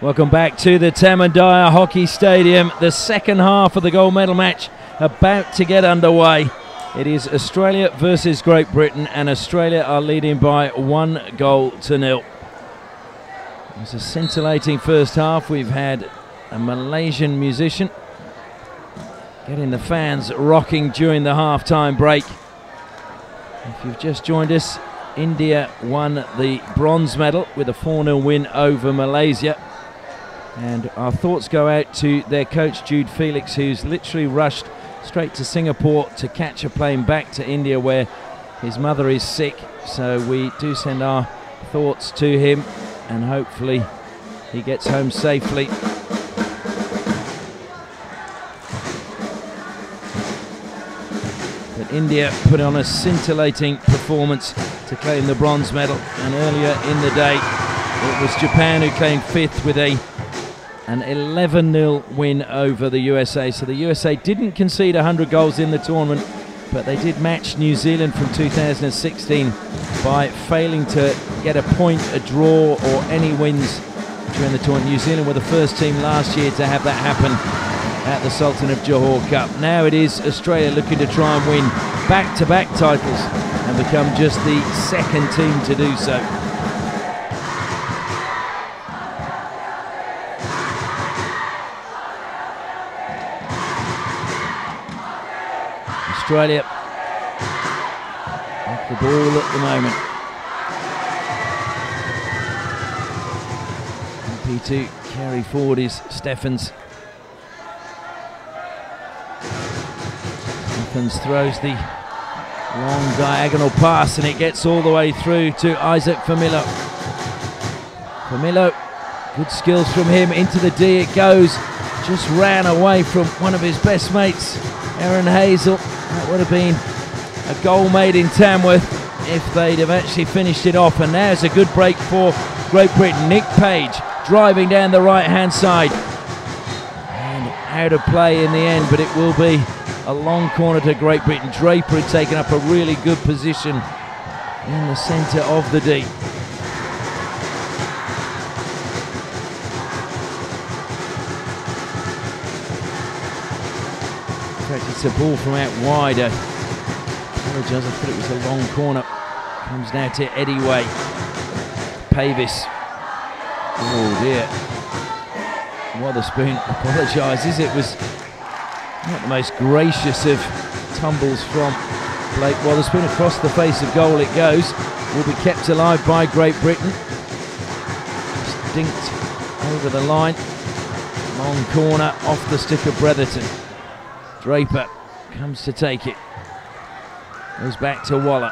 Speaker 2: Welcome back to the Tamandaya Hockey Stadium. The second half of the gold medal match about to get underway. It is Australia versus Great Britain, and Australia are leading by 1-0. It was a scintillating first half. We've had a Malaysian musician getting the fans rocking during the half-time break. If you've just joined us, India won the bronze medal with a 4-0 win over Malaysia. And our thoughts go out to their coach Jude Felix, who's literally rushed straight to Singapore to catch a plane back to India where his mother is sick. So we do send our thoughts to him, and hopefully he gets home safely. But India put on a scintillating performance to claim the bronze medal, and earlier in the day it was Japan who claimed fifth with an 11-0 win over the USA. So the USA didn't concede 100 goals in the tournament, but they did match New Zealand from 2016 by failing to get a point, a draw, or any wins during the tournament. New Zealand were the first team last year to have that happen at the Sultan of Johor Cup. Now it is Australia looking to try and win back-to-back titles and become just the second team to do so. Australia off the ball at the moment. Happy to carry forward is Stephens. Stephens throws the long diagonal pass, and it gets all the way through to Isaac Famillo. Famillo, good skills from him, into the D it goes. Just ran away from one of his best mates, Aaron Hazel. That would have been a goal made in Tamworth if they'd have actually finished it off. And there's a good break for Great Britain. Nick Page driving down the right-hand side. And out of play in the end, but it will be a long corner to Great Britain. Draper had taken up a really good position in the centre of the D. It's a ball from out wide. I apologise, I thought it was a long corner. Comes now to Eddie Way. Pavis. Oh dear. Wotherspoon apologises. It was not the most gracious of tumbles from Blake Wotherspoon. Across the face of goal it goes. Will be kept alive by Great Britain. Just dinked over the line. Long corner off the stick of Bretherton. Draper comes to take it. Goes back to Waller.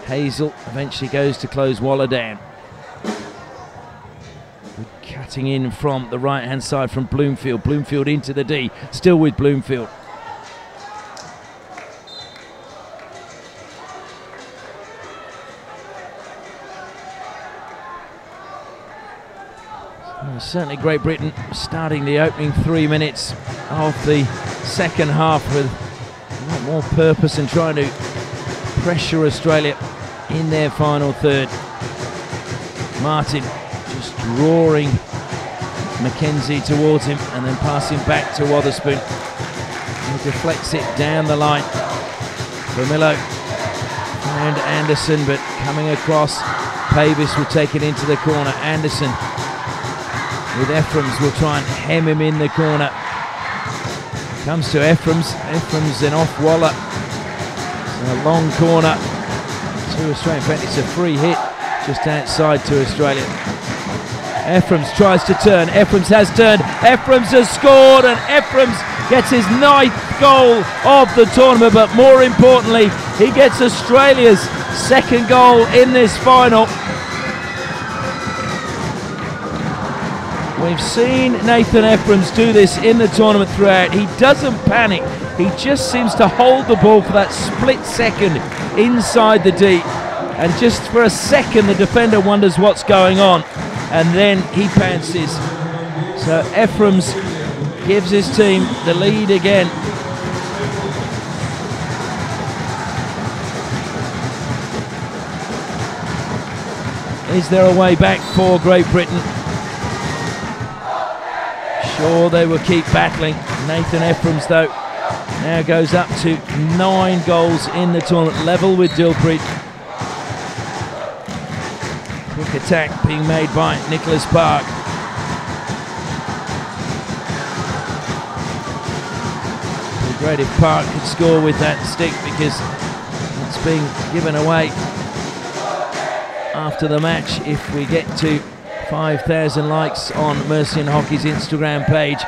Speaker 2: Hazel eventually goes to close Waller down. Good cutting in from the right-hand side from Bloomfield. Bloomfield into the D. Still with Bloomfield. Well, certainly Great Britain starting the opening 3 minutes of the second half with a lot more purpose and trying to pressure Australia in their final third. Martin just drawing Mackenzie towards him and then passing back to Wotherspoon. He deflects it down the line. Vermillo and Anderson, but coming across. Pavis will take it into the corner. Anderson with Ephraim's will try and hem him in the corner. Comes to Ephraim's. Ephraim's then off Waller. A long corner to Australia. In fact, it's a free hit just outside to Australia. Ephraim's tries to turn. Ephraim's has turned. Ephraim's has scored, and Ephraim's gets his 9th goal of the tournament. But more importantly, he gets Australia's 2nd goal in this final. We've seen Nathan Ephraim's do this in the tournament throughout. He doesn't panic. He just seems to hold the ball for that split second inside the D. And just for a second, the defender wonders what's going on. And then he pounces. So Ephraim's gives his team the lead again. Is there a way back for Great Britain? Sure, they will keep battling. Nathan Ephraim's, though, now goes up to 9 goals in the tournament, level with Dilpreet. Quick attack being made by Nicholas Park. It'd be great if Park could score with that stick, because it's being given away after the match if we get to 5,000 likes on Mercy and Hockey's Instagram page.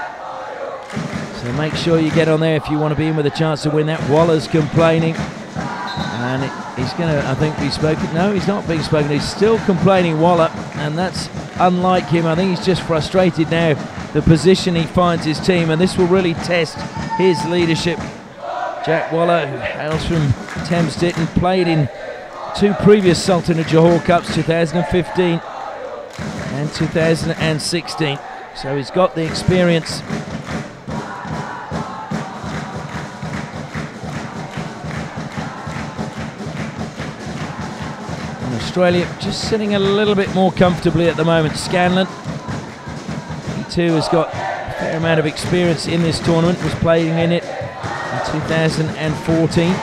Speaker 2: So make sure you get on there if you want to be in with a chance to win that. Waller's complaining, and he's going to, I think, be spoken. No, he's not being spoken. He's still complaining, Waller, and that's unlike him. I think he's just frustrated now, the position he finds his team, and this will really test his leadership. Jack Waller, who hails from Thames Ditton, played in 2 previous Sultan of Johor Cups, 2015 and 2016. So he's got the experience. And Australia just sitting a little bit more comfortably at the moment. Scanlon, he too has got a fair amount of experience in this tournament, was playing in it in 2014.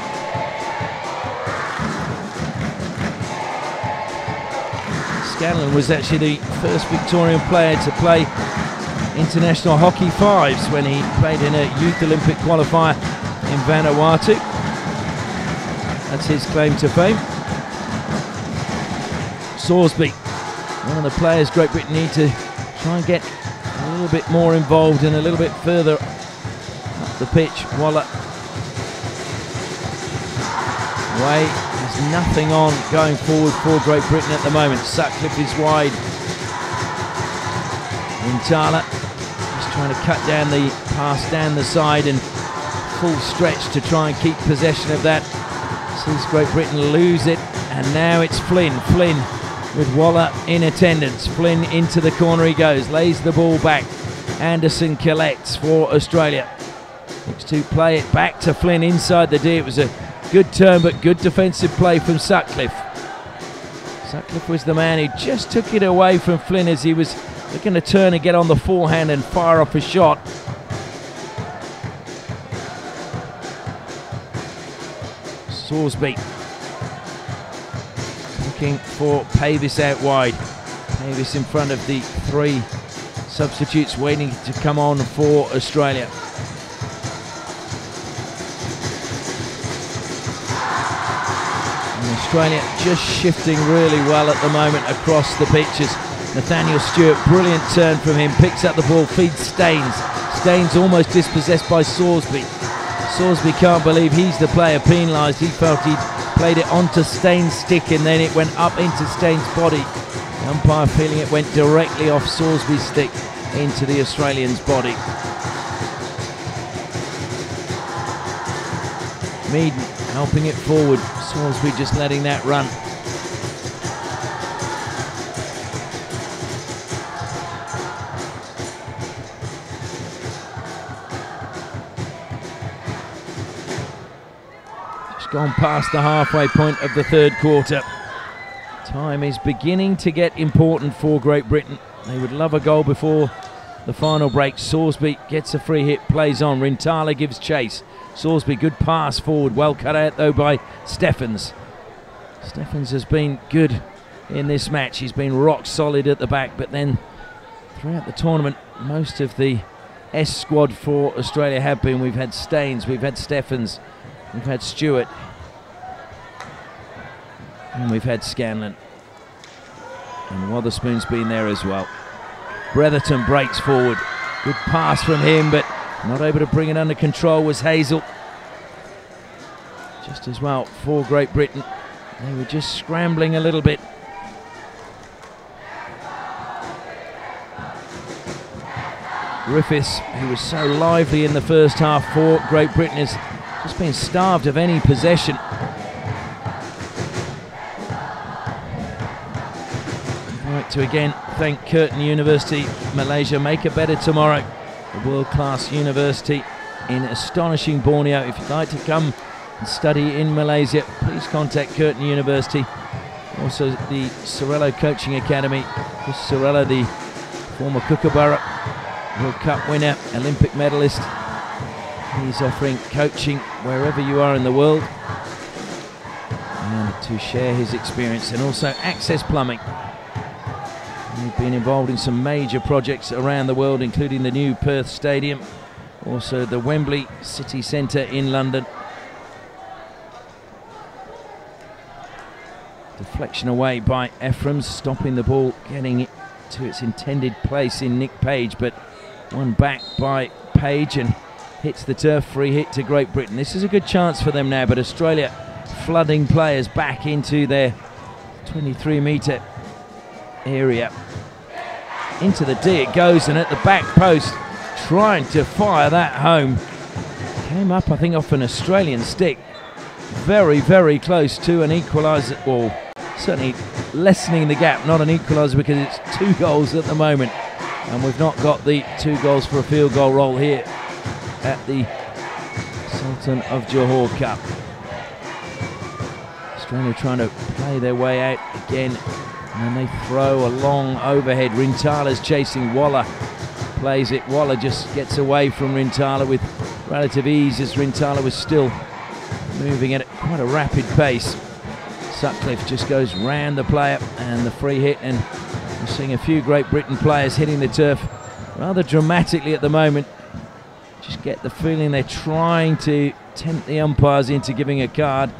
Speaker 2: Scanlon was actually the first Victorian player to play international hockey fives when he played in a youth Olympic qualifier in Vanuatu. That's his claim to fame. Sorsby, one of the players Great Britain need to try and get a little bit more involved and a little bit further up the pitch. Waller away. There's nothing on going forward for Great Britain at the moment. Sutcliffe is wide. Intala just trying to cut down the pass down the side and full stretch to try and keep possession of that. Sees Great Britain lose it, and now it's Flynn. Flynn with Waller in attendance. Flynn into the corner he goes, lays the ball back. Anderson collects for Australia. Looks to play it back to Flynn inside the D. It was a good turn, but good defensive play from Sutcliffe. Sutcliffe was the man who just took it away from Flynn as he was looking to turn and get on the forehand and fire off a shot. Sorsby looking for Pavis out wide. Pavis in front of the 3 substitutes waiting to come on for Australia. Australia just shifting really well at the moment across the pitches. Nathaniel Stewart, brilliant turn from him, picks up the ball, feeds Staines. Staines almost dispossessed by Sorsby. Sorsby can't believe he's the player penalised. He felt he'd played it onto Staines' stick and then it went up into Staines' body. The umpire feeling it went directly off Sorsby's stick into the Australian's body. Meaden helping it forward. Sorsby just letting that run. Clock's gone past the halfway point of the third quarter. Time is beginning to get important for Great Britain. They would love a goal before the final break. Sorsby gets a free hit, plays on. Rintala gives chase. Sorsby, good pass forward. Well cut out though by Steffens. Steffens has been good in this match. He's been rock solid at the back, but then throughout the tournament, most of the S squad for Australia have been. We've had Staines, we've had Steffens, we've had Stewart, and we've had Scanlon. And Wotherspoon's been there as well. Bretherton breaks forward. Good pass from him, but not able to bring it under control was Hazel. Just as well for Great Britain. They were just scrambling a little bit. Griffiths, who was so lively in the first half for Great Britain, has just been starved of any possession. I'd like to again thank Curtin University, Malaysia. Make it better tomorrow. A world-class university in astonishing Borneo. If you'd like to come and study in Malaysia, please contact Curtin University. Also the Sorello Coaching Academy. Chris Sorello, the former Kookaburra World Cup winner, Olympic medalist. He's offering coaching wherever you are in the world and to share his experience. And also Access Plumbing. We've been involved in some major projects around the world, including the new Perth Stadium, also the Wembley City Centre in London. Deflection away by Ephraim, stopping the ball, getting it to its intended place in Nick Page, but one back by Page and hits the turf. Free hit to Great Britain. This is a good chance for them now, but Australia flooding players back into their 23-metre area. Into the D it goes, and at the back post, trying to fire that home. Came up, I think, off an Australian stick. Very, very close to an equaliser, or certainly lessening the gap, not an equaliser, because it's 2 goals at the moment. And we've not got the 2 goals for a field goal roll here at the Sultan of Johor Cup. Australia trying to play their way out again. And then they throw a long overhead. Rintala's chasing Waller. Plays it. Waller just gets away from Rintala with relative ease, as Rintala was still moving at quite a rapid pace. Sutcliffe just goes round the player, and the free hit, and we're seeing a few Great Britain players hitting the turf rather dramatically at the moment. Just get the feeling they're trying to tempt the umpires into giving a card.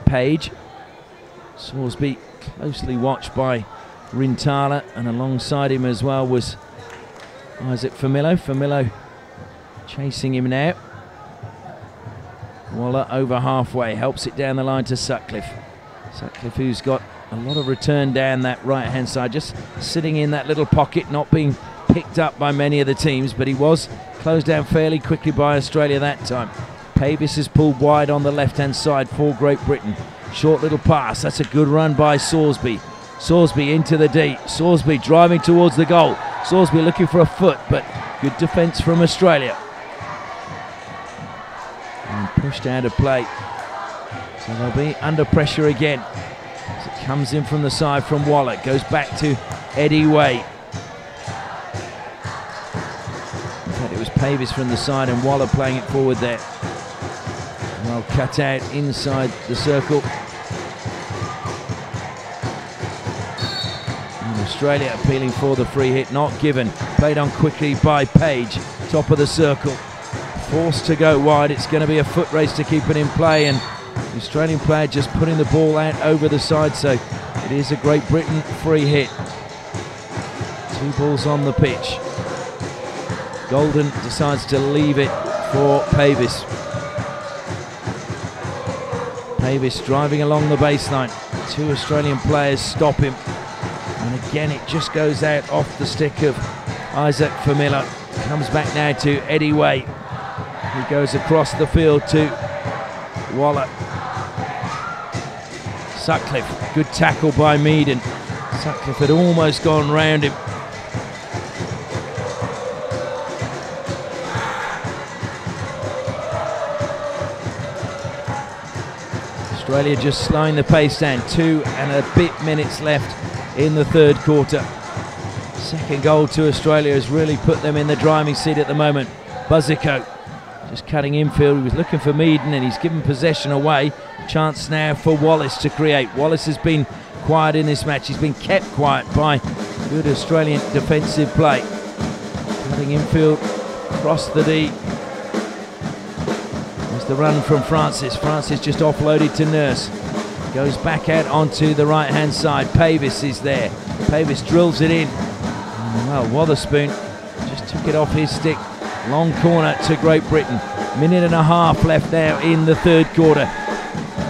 Speaker 2: Page. Sorsby closely watched by Rintala, and alongside him as well was Isaac Famillo. Famillo chasing him now. Waller over halfway, helps it down the line to Sutcliffe. Sutcliffe, who's got a lot of return down that right-hand side, just sitting in that little pocket, not being picked up by many of the teams, but he was closed down fairly quickly by Australia that time. Pavis is pulled wide on the left-hand side for Great Britain. Short little pass, that's a good run by Sorsby. Sorsby into the D. Sorsby driving towards the goal. Sorsby looking for a foot, but good defence from Australia. And pushed out of play. So they'll be under pressure again. As it comes in from the side from Waller. Goes back to Eddie Way. In fact, it was Pavis from the side and Waller playing it forward there. Well cut out inside the circle. And Australia appealing for the free hit, not given. Played on quickly by Page, top of the circle. Forced to go wide. It's going to be a foot race to keep it in play, and the Australian player just putting the ball out over the side, so it is a Great Britain free hit. 2 balls on the pitch. Golden decides to leave it for Pavis. Pavis driving along the baseline. 2 Australian players stop him. And again, it just goes out off the stick of Isaac Famillo. Comes back now to Eddie Way. He goes across the field to Waller. Sutcliffe, good tackle by Meaden. Sutcliffe had almost gone round him. Australia just slowing the pace down. 2 and a bit minutes left in the third quarter. Second goal to Australia has really put them in the driving seat at the moment. Buzzico just cutting infield. He was looking for Meaden and he's given possession away. Chance now for Wallace to create. Wallace has been quiet in this match. He's been kept quiet by good Australian defensive play. Cutting infield across the D. There's the run from Francis. Francis just offloaded to Nurse. Goes back out onto the right hand side. Pavis is there. Pavis drills it in. Well, Wotherspoon just took it off his stick. Long corner to Great Britain. Minute and a half left now in the third quarter.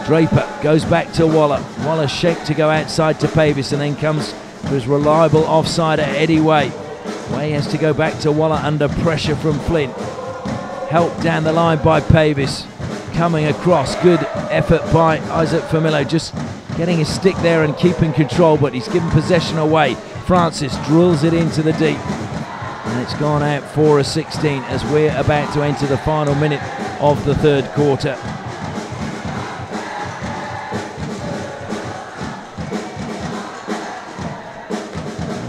Speaker 2: Draper goes back to Waller. Waller shaped to go outside to Pavis and then comes to his reliable offsider Eddie Way. Way has to go back to Waller under pressure from Flint. Help down the line by Pavis. Coming across, good effort by Isaac Famillo. Just getting his stick there and keeping control, but he's given possession away. Francis drills it into the deep. And it's gone out for a 16 as we're about to enter the final minute of the third quarter.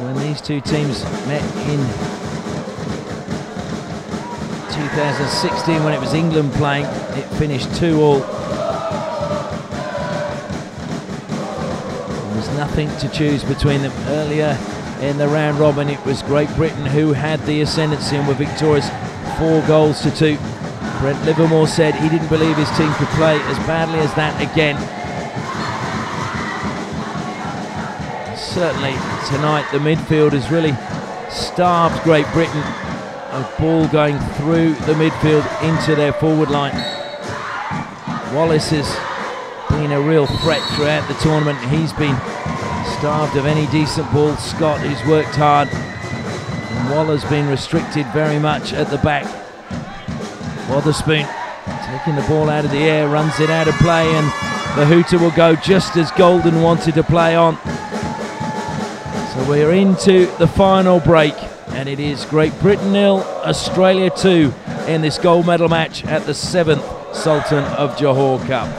Speaker 2: When these two teams met in 2016 when it was England playing, it finished 2-all. There's nothing to choose between them. Earlier in the round robin it was Great Britain who had the ascendancy and were victorious 4-2. Brent Livermore said he didn't believe his team could play as badly as that again. Certainly tonight the midfield has really starved Great Britain. A ball going through the midfield into their forward line. Wallace has been a real threat throughout the tournament. He's been starved of any decent ball. Scott, who's worked hard, and Waller's been restricted very much at the back. Wotherspoon taking the ball out of the air, runs it out of play, and the hooter will go just as Golden wanted to play on. So we're into the final break, and it is Great Britain 0, Australia 2 in this gold medal match at the 7th Sultan of Johor Cup.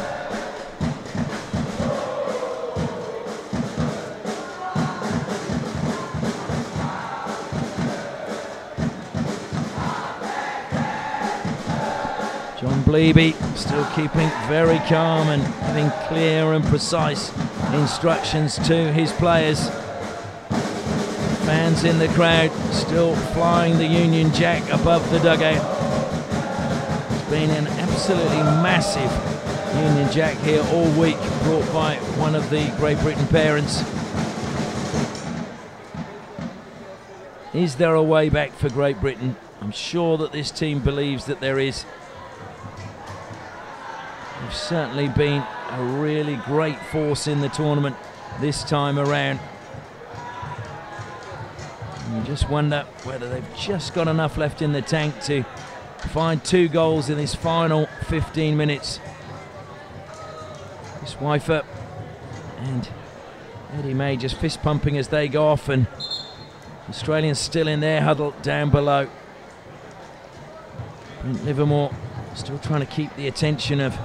Speaker 2: John Bleeby still keeping very calm and giving clear and precise instructions to his players. Fans in the crowd still flying the Union Jack above the dugout. It's been an absolutely massive Union Jack here all week, brought by one of the Great Britain parents. Is there a way back for Great Britain? I'm sure that this team believes that there is. They've certainly been a really great force in the tournament this time around. And you just wonder whether they've just got enough left in the tank to find 2 goals in this final 15 minutes. Chris Weifer and Eddie May just fist pumping as they go off, and Australians still in their huddle down below. Brent Livermore still trying to keep the attention of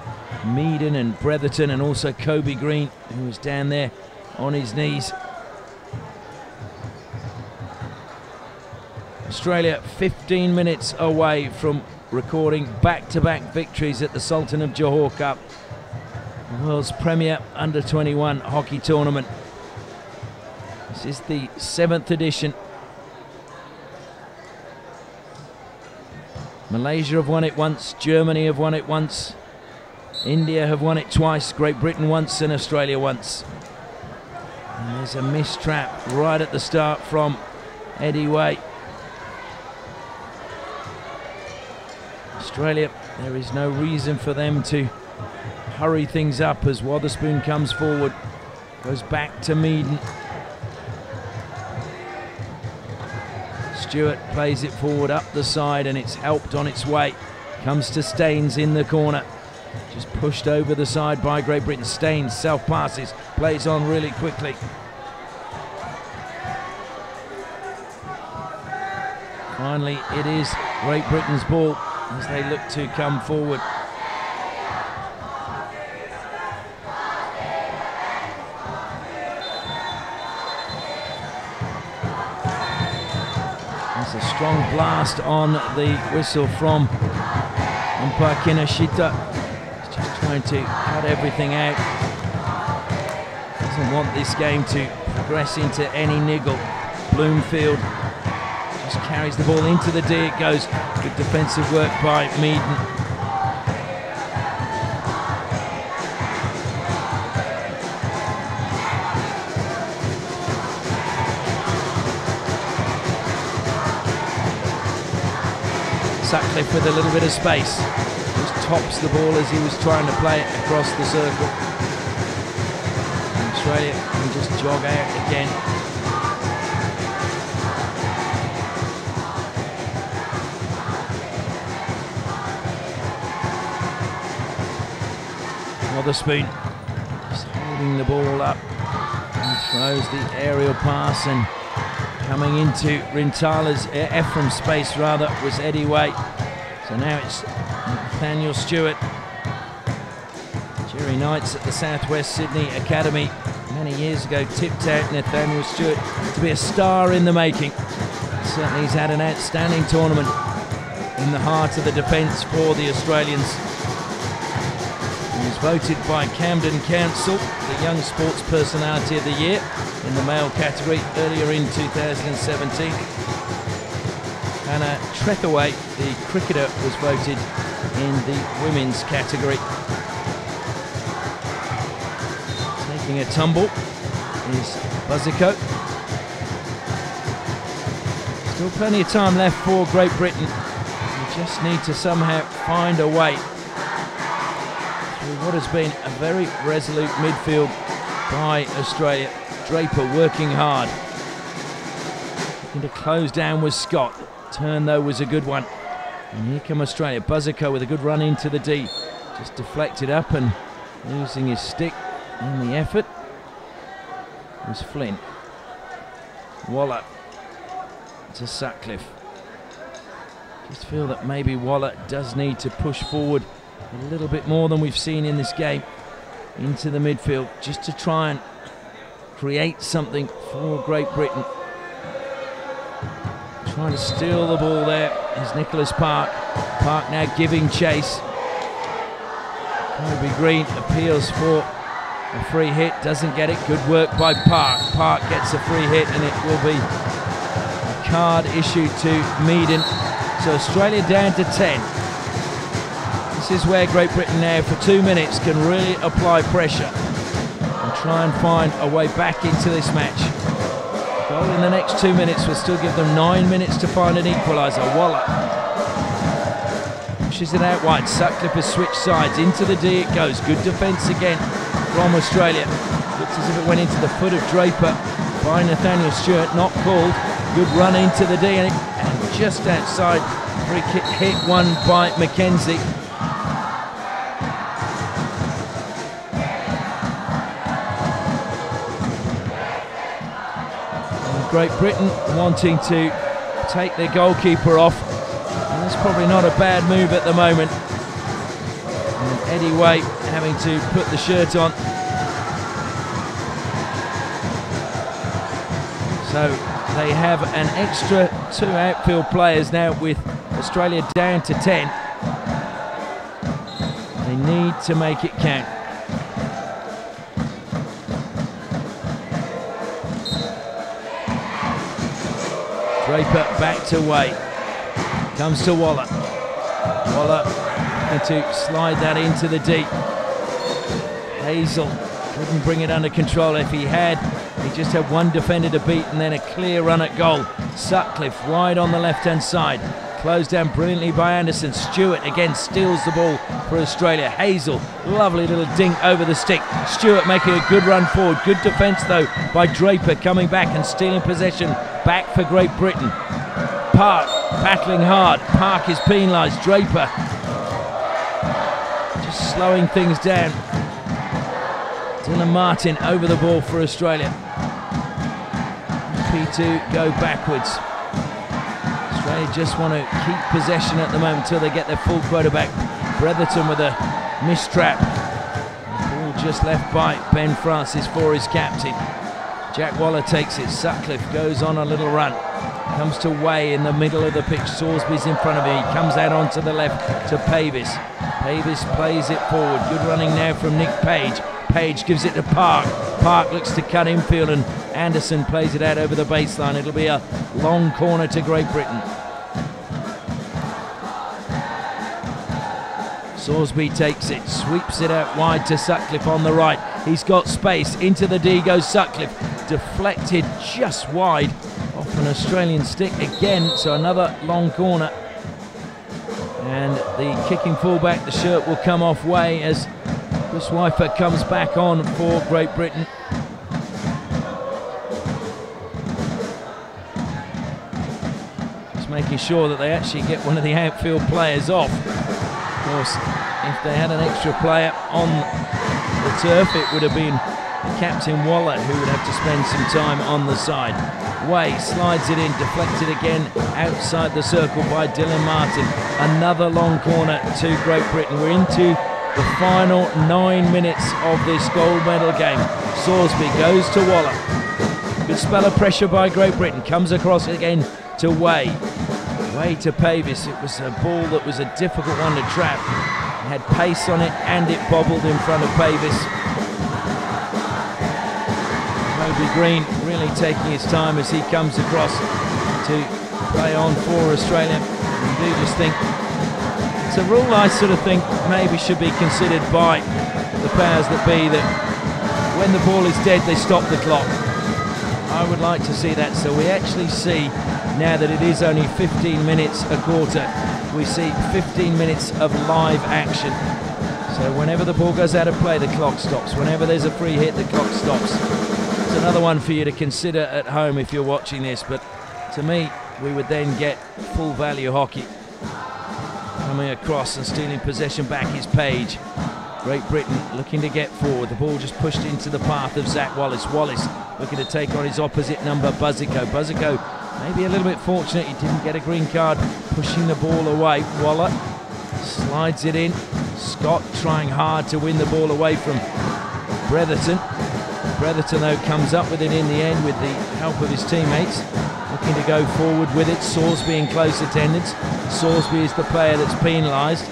Speaker 2: Meaden and Bretherton, and also Kobe Green, who was down there on his knees. Australia 15 minutes away from recording back-to-back victories at the Sultan of Johor Cup, the world's premier under-21 hockey tournament. This is the 7th edition. Malaysia have won it once, Germany have won it once, India have won it twice, Great Britain once, and Australia once. And there's a missed trap right at the start from Eddie Way. Australia, there is no reason for them to hurry things up as Wotherspoon comes forward, goes back to Meaden. Stewart plays it forward up the side, and it's helped on its way. Comes to Staines in the corner. Just pushed over the side by Great Britain. Staines self-passes, plays on really quickly. Finally, it is Great Britain's ball as they look to come forward. There's a strong blast on the whistle from umpire Kinoshita. He's just trying to cut everything out. Doesn't want this game to progress into any niggle. Bloomfield just carries the ball into the D. It goes. Good defensive work by Meaden. Sutcliffe with a little bit of space. Just tops the ball as he was trying to play it across the circle. And Australia can just jog out again. Wotherspoon just holding the ball up and throws the aerial pass, and coming into Rintala's, Ephraim's space rather, was Eddie Way. So now it's Nathaniel Stewart. Jerry Knights at the Southwest Sydney Academy many years ago tipped out Nathaniel Stewart to be a star in the making. Certainly he's had an outstanding tournament in the heart of the defence for the Australians. He was voted by Camden Council the Young Sports Personality of the Year in the male category earlier in 2017. Hannah Trethaway, the cricketer, was voted in the women's category. Taking a tumble is Buzzico. Still plenty of time left for Great Britain. We just need to somehow find a way through what has been a very resolute midfield by Australia. Draper working hard. Looking to close down was Scott. Turn though was a good one. And here come Australia. Buzzico with a good run into the D. Just deflected up and losing his stick in the effort was Flynn. Waller to Sutcliffe. Just feel that maybe Waller does need to push forward a little bit more than we've seen in this game into the midfield, just to try and create something for Great Britain. Trying to steal the ball there is Nicholas Park. Park now giving chase. Kobe Green appeals for a free hit, doesn't get it. Good work by Park. Park gets a free hit and it will be a card issued to Meaden. So Australia down to 10. This is where Great Britain now for 2 minutes can really apply pressure and try and find a way back into this match. Goal in the next 2 minutes will still give them 9 minutes to find an equaliser. Waller pushes it out wide. Sutcliffe has switched sides. Into the D it goes. Good defence again from Australia. Looks as if it went into the foot of Draper by Nathaniel Stewart. Not called. Good run into the D and just outside. Free kick hit won by Mackenzie. Great Britain wanting to take their goalkeeper off. And that's probably not a bad move at the moment. And Eddie Way having to put the shirt on. So they have an extra 2 outfield players now with Australia down to 10. They need to make it count. Draper back to Way. Comes to Waller. Waller going to slide that into the D. Hazel couldn't bring it under control. If he had, he just had one defender to beat and then a clear run at goal. Sutcliffe wide on the left-hand side. Closed down brilliantly by Anderson. Stewart again steals the ball for Australia. Hazel, lovely little dink over the stick. Stewart making a good run forward. Good defence though by Draper, coming back and stealing possession back for Great Britain. Park battling hard. Park is penalised. Draper just slowing things down. Dylan Martin over the ball for Australia. P2 go backwards. Australia just want to keep possession at the moment until they get their full quota back. Bretherton with a mistrap. Ball just left by Ben Francis for his captain. Jack Waller takes it. Sutcliffe goes on a little run. Comes to Way in the middle of the pitch. Salisbury's in front of him. He comes out onto the left to Pavis. Pavis plays it forward. Good running now from Nick Page. Page gives it to Park. Park looks to cut infield, and Anderson plays it out over the baseline. It'll be a long corner to Great Britain. Salisbury takes it, sweeps it out wide to Sutcliffe on the right. He's got space. Into the D goes Sutcliffe. Deflected just wide off an Australian stick again, so another long corner. And the kicking fullback, the shirt will come off Way as Chris Wyfer comes back on for Great Britain. Just making sure that they actually get one of the outfield players off. Of course, if they had an extra player on the turf, it would have been Captain Waller who would have to spend some time on the side. Way slides it in, deflected again outside the circle by Dylan Martin. Another long corner to Great Britain. We're into the final 9 minutes of this gold medal game. Salisbury goes to Waller. Good spell of pressure by Great Britain. Comes across again to Way. Way to Pavis. It was a ball that was a difficult one to trap. It had pace on it and it bobbled in front of Pavis. Moby Green really taking his time as he comes across to play on for Australia. I do just think it's a rule I sort of think maybe should be considered by the powers that be, that when the ball is dead they stop the clock. I would like to see that, so we actually see now that it is only 15 minutes a quarter, we see 15 minutes of live action. So whenever the ball goes out of play, the clock stops. Whenever there's a free hit, the clock stops. It's another one for you to consider at home if you're watching this, but to me, we would then get full value hockey. Coming across and stealing possession back is Page. Great Britain looking to get forward. The ball just pushed into the path of Zach Wallace. Wallace looking to take on his opposite number, Buzzico. Buzzico maybe a little bit fortunate he didn't get a green card, pushing the ball away. Waller slides it in. Scott trying hard to win the ball away from Bretherton. Bretherton though comes up with it in the end with the help of his teammates. Looking to go forward with it. Salisbury in close attendance. Salisbury is the player that's penalised.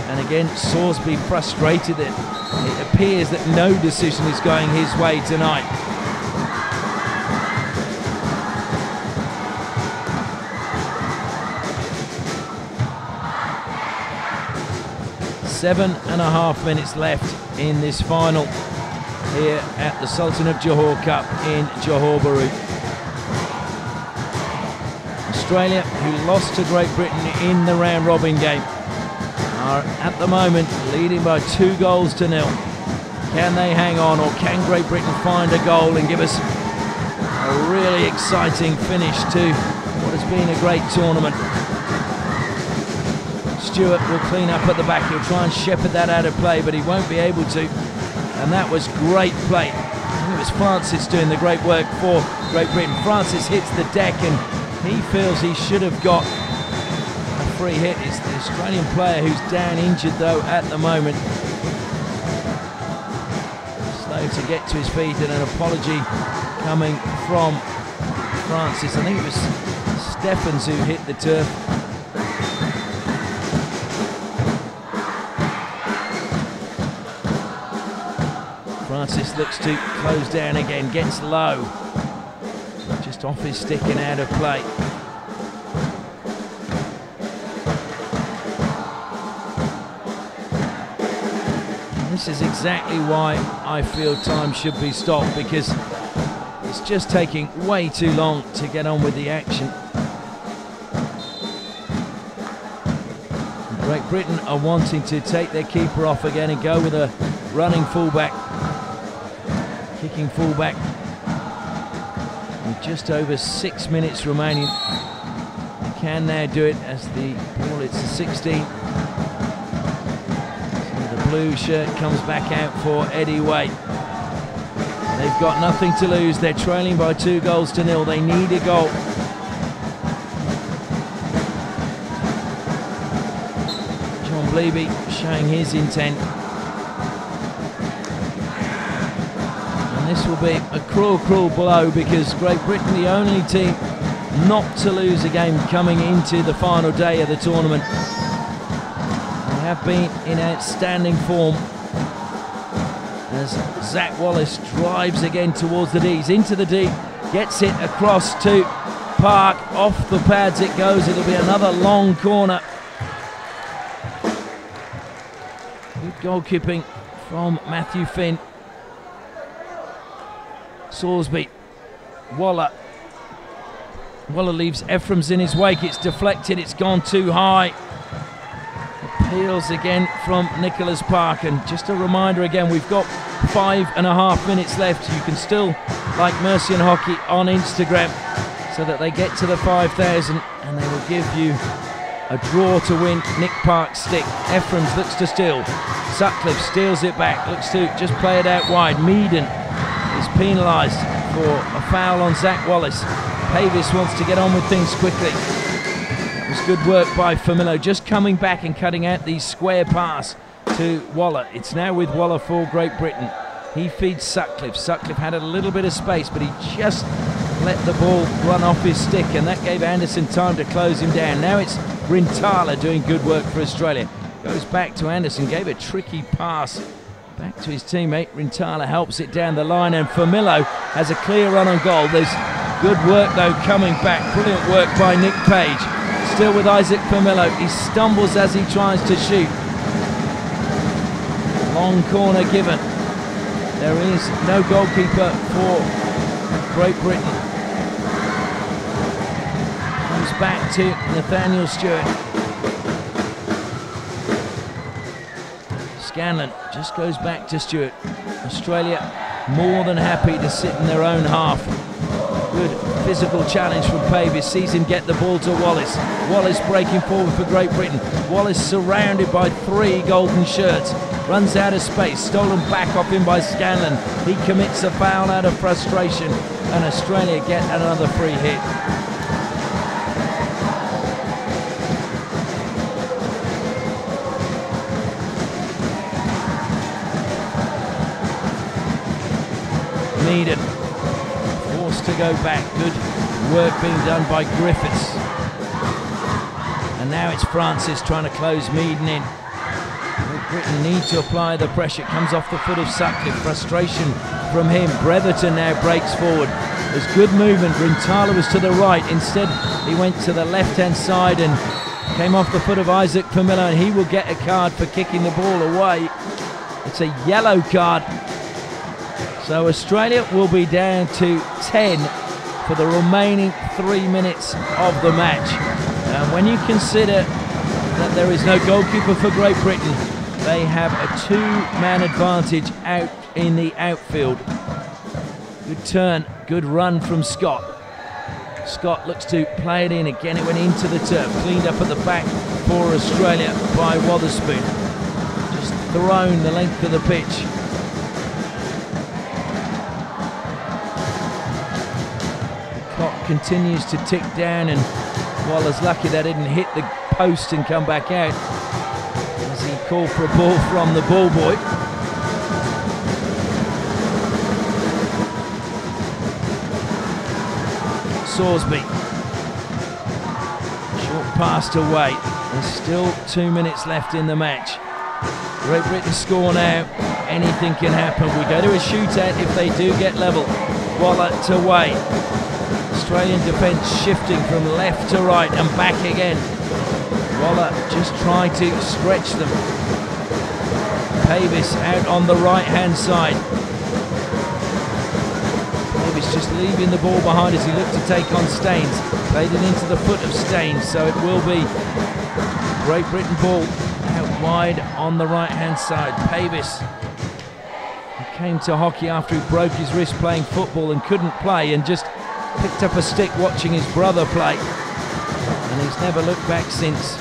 Speaker 2: And again, Salisbury frustrated that it appears that no decision is going his way tonight. Seven and a half minutes left in this final here at the Sultan of Johor Cup in Johor Bahru. Australia, who lost to Great Britain in the round robin game, are at the moment leading by 2-0. Can they hang on, or can Great Britain find a goal and give us a really exciting finish to what has been a great tournament? Stewart will clean up at the back. He'll try and shepherd that out of play, but he won't be able to. And that was great play. I think it was Francis doing the great work for Great Britain. Francis hits the deck and he feels he should have got a free hit. It's the Australian player who's down injured though at the moment. Slow to get to his feet, and an apology coming from Francis. I think it was Stephens who hit the turf. Francis looks to close down again, gets low. Just off his stick and out of play. And this is exactly why I feel time should be stopped, because it's just taking way too long to get on with the action. Great Britain are wanting to take their keeper off again and go with a running fullback. Kicking fullback with just over 6 minutes remaining. They can now do it as the ball, it's the 16. So the blue shirt comes back out for Eddie Way. They've got nothing to lose. They're trailing by 2-0. They need a goal. John Bleeby showing his intent. This will be a cruel, cruel blow, because Great Britain, the only team not to lose a game coming into the final day of the tournament. They have been in outstanding form as Zach Wallace drives again towards the D's, into the D, gets it across to Park, off the pads it goes. It'll be another long corner. Good goalkeeping from Matthew Finn. Sorsby, Waller leaves Ephraim's in his wake. It's deflected, it's gone too high. Appeals again from Nicholas Park, and just a reminder again, we've got 5.5 minutes left. You can still like Mercian Hockey on Instagram so that they get to the 5,000 and they will give you a draw to win Nick Park's stick. Ephraim's looks to steal. Sutcliffe steals it back, looks to just play it out wide. Meaden is penalised for a foul on Zach Wallace. Pavis wants to get on with things quickly. It was good work by Famillo, just coming back and cutting out the square pass to Waller. It's now with Waller for Great Britain. He feeds Sutcliffe. Sutcliffe had a little bit of space, but he just let the ball run off his stick, and that gave Anderson time to close him down. Now it's Rintala doing good work for Australia. Goes back to Anderson, gave a tricky pass back to his teammate. Rintala helps it down the line, and Famillo has a clear run on goal. There's good work though coming back. Brilliant work by Nick Page. Still with Isaac Famillo. He stumbles as he tries to shoot. Long corner given. There is no goalkeeper for Great Britain. Comes back to Nathaniel Stewart. Scanlon just goes back to Stewart. Australia more than happy to sit in their own half. Good physical challenge from Pavis, sees him get the ball to Wallace. Wallace breaking forward for Great Britain. Wallace surrounded by 3 golden shirts. Runs out of space, stolen back off him by Scanlon. He commits a foul out of frustration, and Australia get another free hit. Meaden forced to go back. Good work being done by Griffiths. And now it's Francis trying to close Meaden in. Britain need to apply the pressure. It comes off the foot of Sutcliffe. Frustration from him. Breverton now breaks forward. There's good movement. Rintala was to the right. Instead, he went to the left-hand side and came off the foot of Isaac Famillo, and he will get a card for kicking the ball away. It's a yellow card. So Australia will be down to 10 for the remaining 3 minutes of the match. And when you consider that there is no goalkeeper for Great Britain, they have a 2-man advantage out in the outfield. Good turn, good run from Scott. Scott looks to play it in. Again, it went into the turf. Cleaned up at the back for Australia by Wotherspoon. Just thrown the length of the pitch. The clock continues to tick down, and Waller's lucky that didn't hit the post and come back out. He called for a ball from the ball boy. Sorsby. Short pass to Waite. There's still 2 minutes left in the match. Great Britain score now. Anything can happen. We go to a shootout if they do get level. Waller to Waite. Australian defence shifting from left to right and back again. Waller just trying to stretch them. Pavis out on the right-hand side. Pavis just leaving the ball behind as he looked to take on Staines. Played it into the foot of Staines, so it will be Great Britain ball out wide on the right-hand side. Pavis, he came to hockey after he broke his wrist playing football and couldn't play, and just picked up a stick watching his brother play. And he's never looked back since.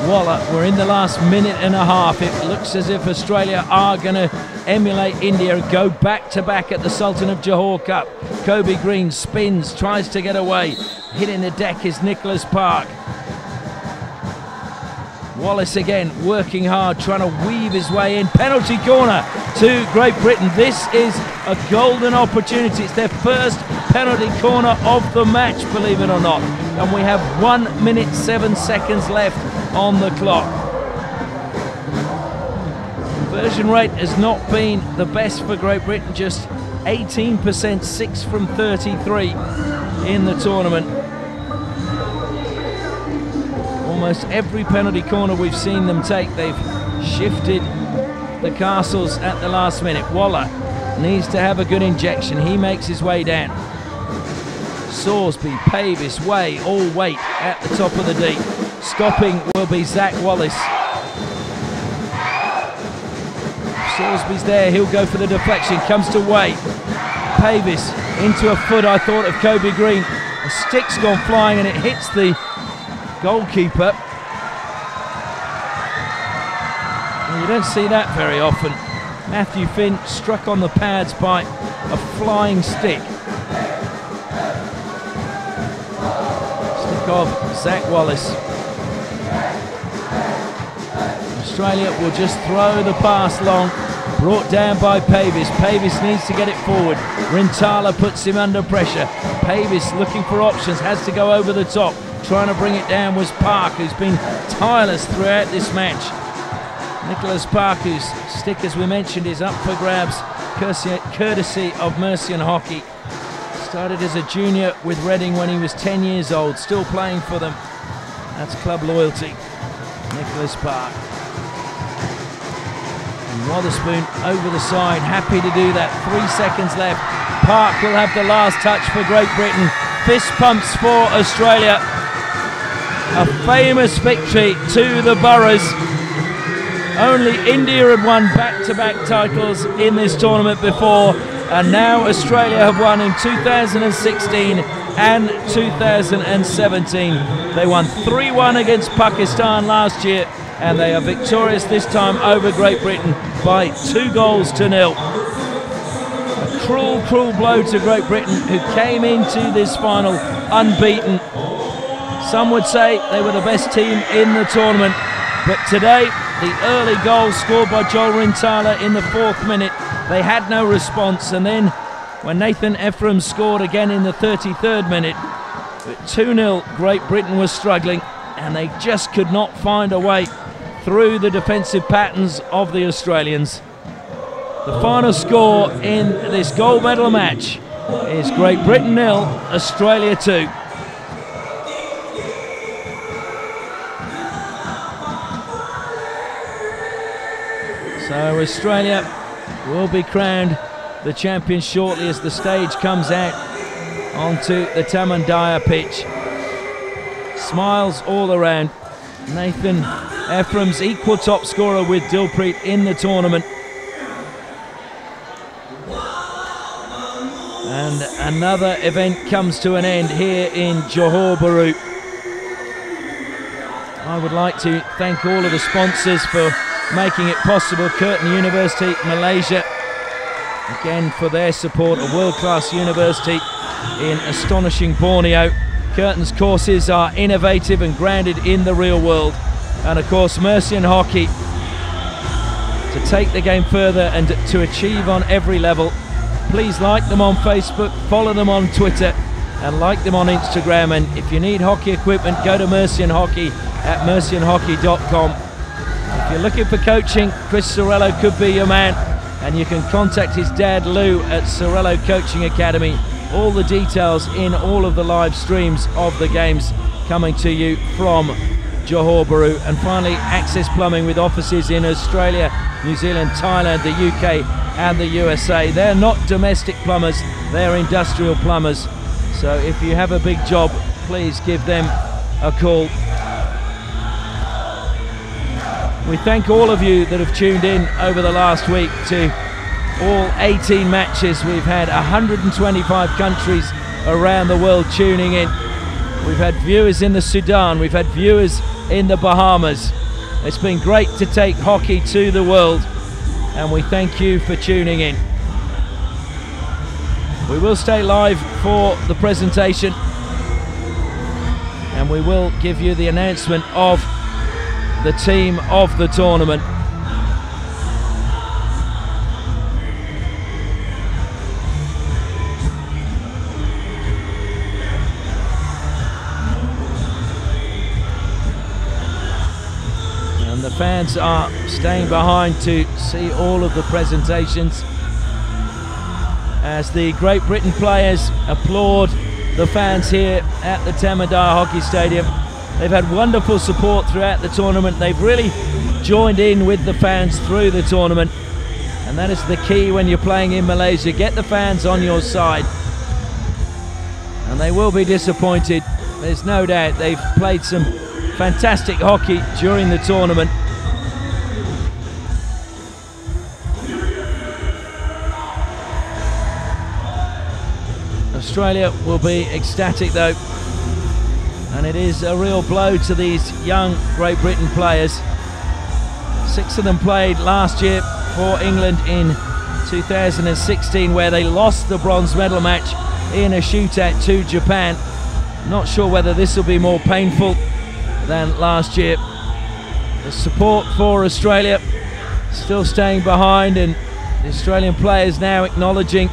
Speaker 2: Waller, we're in the last minute and a half. It looks as if Australia are going to emulate India and go back-to-back at the Sultan of Johor Cup. Kobe Green spins, tries to get away. Hitting the deck is Nicholas Park. Wallace again working hard, trying to weave his way in. Penalty corner to Great Britain. This is a golden opportunity. It's their first penalty corner of the match, believe it or not. And we have 1 minute 7 seconds left on the clock. Conversion rate has not been the best for Great Britain, just 18%, 6 from 33 in the tournament. Almost every penalty corner we've seen them take, they've shifted the castles at the last minute. Waller needs to have a good injection. He makes his way down. Sorsby, Pavis, Way, all wait at the top of the D. Stopping will be Zach Wallace. Sorsby's there, he'll go for the deflection, comes to Way. Pavis into a foot, I thought, of Kobe Green. The stick's gone flying and it hits the goalkeeper. Well, you don't see that very often. Matthew Finn struck on the pads by a flying stick. Stick of Zach Wallace. Australia will just throw the pass long, brought down by Pavis. Pavis needs to get it forward. Rintala puts him under pressure. Pavis looking for options, has to go over the top. Trying to bring it down was Park, who's been tireless throughout this match. Nicholas Park, whose stick, as we mentioned, is up for grabs, courtesy of Mercian Hockey. Started as a junior with Reading when he was 10 years old, still playing for them. That's club loyalty. Nicholas Park. And Wotherspoon over the side, happy to do that. 3 seconds left. Park will have the last touch for Great Britain. Fist pumps for Australia. A famous victory to the Boroughs. Only India had won back-to-back titles in this tournament before, and now Australia have won in 2016 and 2017. They won 3-1 against Pakistan last year, and they are victorious this time over Great Britain by 2-0. A cruel, cruel blow to Great Britain, who came into this final unbeaten. Some would say they were the best team in the tournament, but today, the early goal scored by Joel Rintala in the 4th minute, they had no response, and then when Nathan Ephraim scored again in the 33rd minute, at 2-0, Great Britain was struggling, and they just could not find a way through the defensive patterns of the Australians. The final score in this gold medal match is Great Britain 0, Australia 2. So Australia will be crowned the champions shortly as the stage comes out onto the Tamandaya pitch. Smiles all around. Nathan Ephraim's equal top scorer with Dilpreet in the tournament. And another event comes to an end here in Johor Bahru. I would like to thank all of the sponsors for making it possible. Curtin University, Malaysia, again for their support, a world-class university in astonishing Borneo. Curtin's courses are innovative and grounded in the real world. And of course, Mercian Hockey, to take the game further and to achieve on every level. Please like them on Facebook, follow them on Twitter, and like them on Instagram. And if you need hockey equipment, go to Mercian Hockey at mercianhockey.com. If you're looking for coaching, Chris Sorello could be your man, and you can contact his dad Lou at Sorello Coaching Academy. All the details in all of the live streams of the games coming to you from Johor Bahru. And finally, Access Plumbing with offices in Australia, New Zealand, Thailand, the UK and the USA. They're not domestic plumbers, they're industrial plumbers. So if you have a big job, please give them a call. We thank all of you that have tuned in over the last week to all 18 matches. We've had 125 countries around the world tuning in. We've had viewers in the Sudan, we've had viewers in the Bahamas. It's been great to take hockey to the world, and we thank you for tuning in. We will stay live for the presentation, and we will give you the announcement of the team of the tournament. And the fans are staying behind to see all of the presentations as the Great Britain players applaud the fans here at the Tamandiah Hockey Stadium. They've had wonderful support throughout the tournament. They've really joined in with the fans through the tournament, and that is the key when you're playing in Malaysia. Get the fans on your side, and they will be disappointed. There's no doubt. They've played some fantastic hockey during the tournament. Australia will be ecstatic though, and it is a real blow to these young Great Britain players. 6 of them played last year for England in 2016, where they lost the bronze medal match in a shootout to Japan. Not sure whether this will be more painful than last year. The support for Australia still staying behind, and the Australian players now acknowledging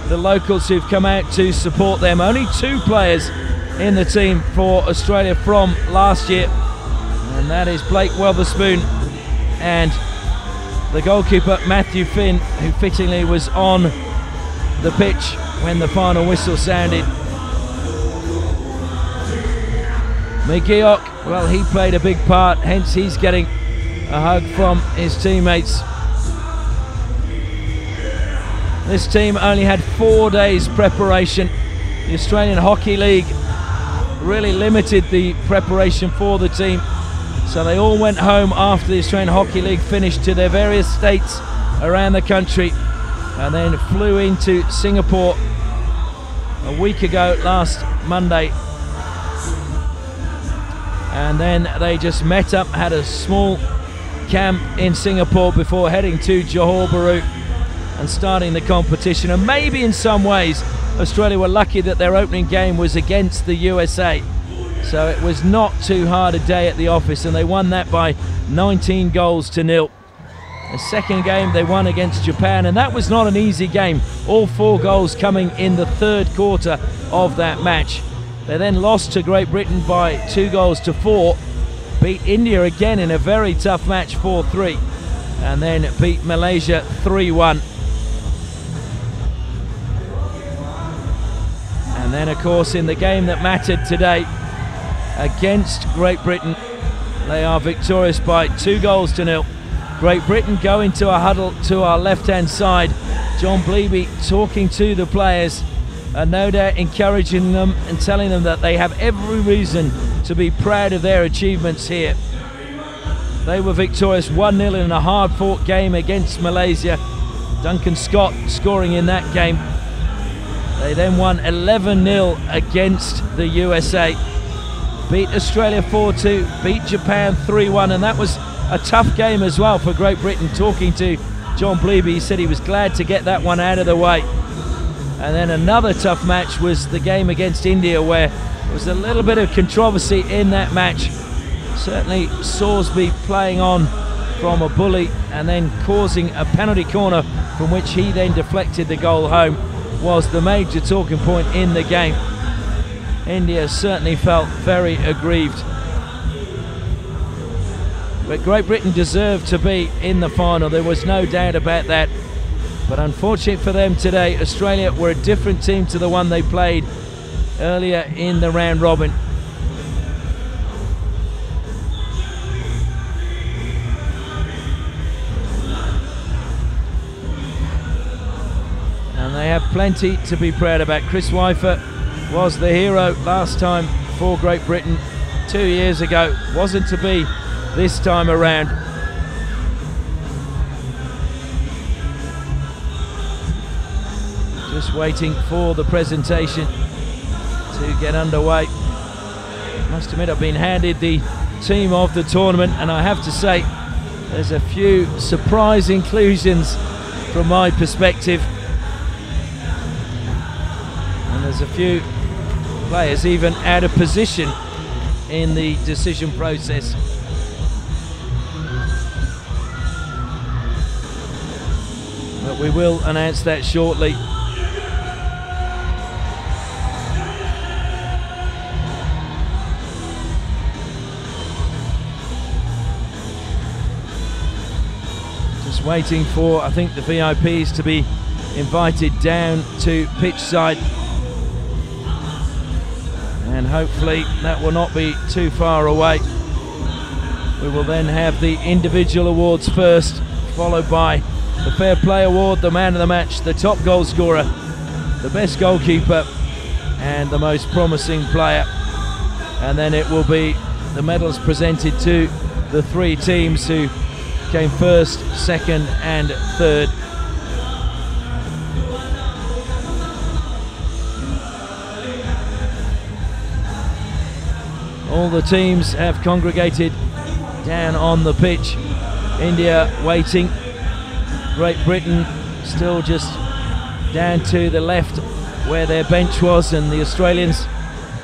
Speaker 2: the locals who've come out to support them. Only 2 players in the team for Australia from last year, and that is Blake Weatherspoon and the goalkeeper Matthew Finn, who fittingly was on the pitch when the final whistle sounded. McGeoch, well, he played a big part, hence he's getting a hug from his teammates. This team only had 4 days preparation. The Australian Hockey League really limited the preparation for the team, so they all went home after the Australian Hockey League finished to their various states around the country, and then flew into Singapore a week ago last Monday, and then they just met up, had a small camp in Singapore before heading to Johor Bahru and starting the competition. And maybe in some ways Australia were lucky that their opening game was against the USA, so it was not too hard a day at the office, and they won that by 19 goals to 0. The second game they won against Japan, and that was not an easy game. All 4 goals coming in the 3rd quarter of that match. They then lost to Great Britain by 2 goals to 4, beat India again in a very tough match 4-3, and then beat Malaysia 3-1. And then, of course, in the game that mattered today against Great Britain, they are victorious by 2 goals to 0. Great Britain go into a huddle to our left-hand side. John Bleeby talking to the players, and no doubt encouraging them and telling them that they have every reason to be proud of their achievements here. They were victorious 1-0 in a hard-fought game against Malaysia. Duncan Scott scoring in that game. They then won 11-0 against the USA. Beat Australia 4-2, beat Japan 3-1, and that was a tough game as well for Great Britain. Talking to John Bleeby, he said he was glad to get that one out of the way. And then another tough match was the game against India, where there was a little bit of controversy in that match. Certainly Sorsby playing on from a bully and then causing a penalty corner from which he then deflected the goal home was the major talking point in the game. India certainly felt very aggrieved. But Great Britain deserved to be in the final, there was no doubt about that. But unfortunate for them today, Australia were a different team to the one they played earlier in the round robin. And they have plenty to be proud about. Chris Weifer was the hero last time for Great Britain 2 years ago. Wasn't to be this time around. Just waiting for the presentation to get underway. Must admit, I've been handed the team of the tournament, and I have to say there's a few surprise inclusions from my perspective. And there's a few players even out of position in the decision process. but we will announce that shortly. Just waiting for, I think, the VIPs to be invited down to pitch side, and hopefully that will not be too far away. We will then have the individual awards first, followed by the Fair Play Award, the Man of the Match, the top goal scorer, the best goalkeeper, and the most promising player. And then it will be the medals presented to the 3 teams who came first, second and third. All the teams have congregated down on the pitch. India waiting. Great Britain still just down to the left where their bench was, and the Australians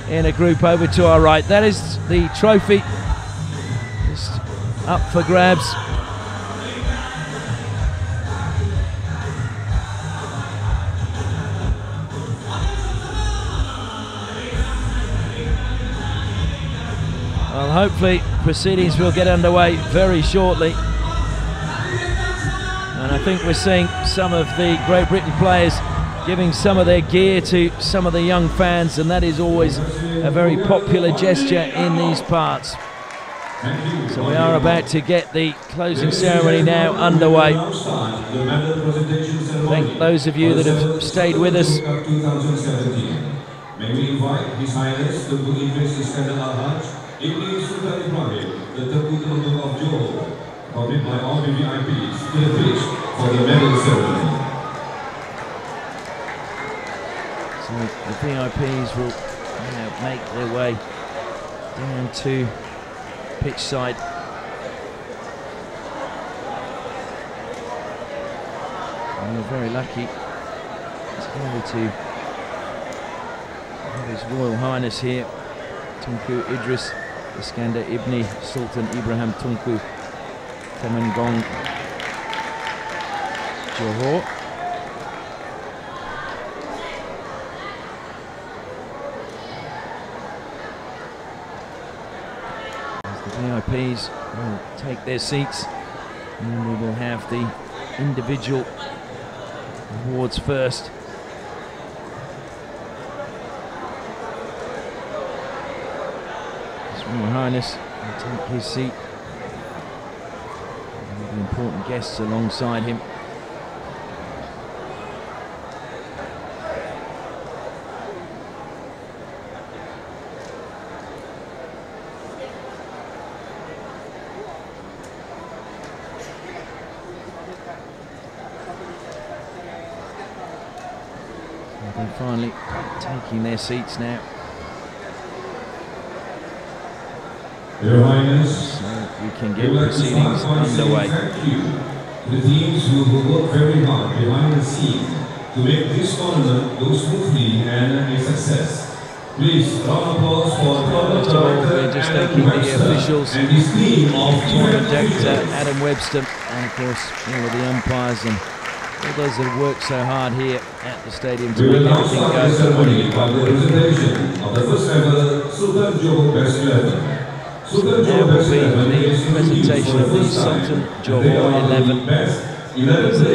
Speaker 2: in a group over to our right. That is the trophy, just up for grabs. Well, hopefully proceedings will get underway very shortly. And I think we're seeing some of the Great Britain players giving some of their gear to some of the young fans, and that is always a very popular gesture in these parts. So we are about to get the closing ceremony now underway. Thank those of you that have stayed with us.
Speaker 3: May we invite His Highness the Sultan the Sultan of Johor, accompanied by all the VIPs, to the pitch for the medal ceremony.
Speaker 2: So the VIPs will now make their way down to pitch side. And we're very lucky to be able to have His Royal Highness here, Tunku Idris Iskandar Ibni Sultan Ibrahim Tunku Temangong Johor. As the VIPs will take their seats, and then we will have the individual awards first. His Royal Highness will take his seat. The important guests alongside him. And they're finally taking their seats now.
Speaker 3: Your Highness,
Speaker 2: so we can get proceedings underway.
Speaker 3: Thank you to the teams who work very hard behind the scenes to make this tournament go smoothly and a success. Please, round of applause for
Speaker 2: First of all, we're just thanking the officials,
Speaker 3: and his team of
Speaker 2: tournament director Adam Webster, and of course all of the umpires and all those that have worked so hard here at the stadium to
Speaker 3: We will
Speaker 2: make
Speaker 3: now
Speaker 2: everything
Speaker 3: start the
Speaker 2: go.
Speaker 3: ceremony by the presentation of the first ever Sultan Johor Best 11.
Speaker 2: Now will be the presentation of the Sultan Johor 11. These are the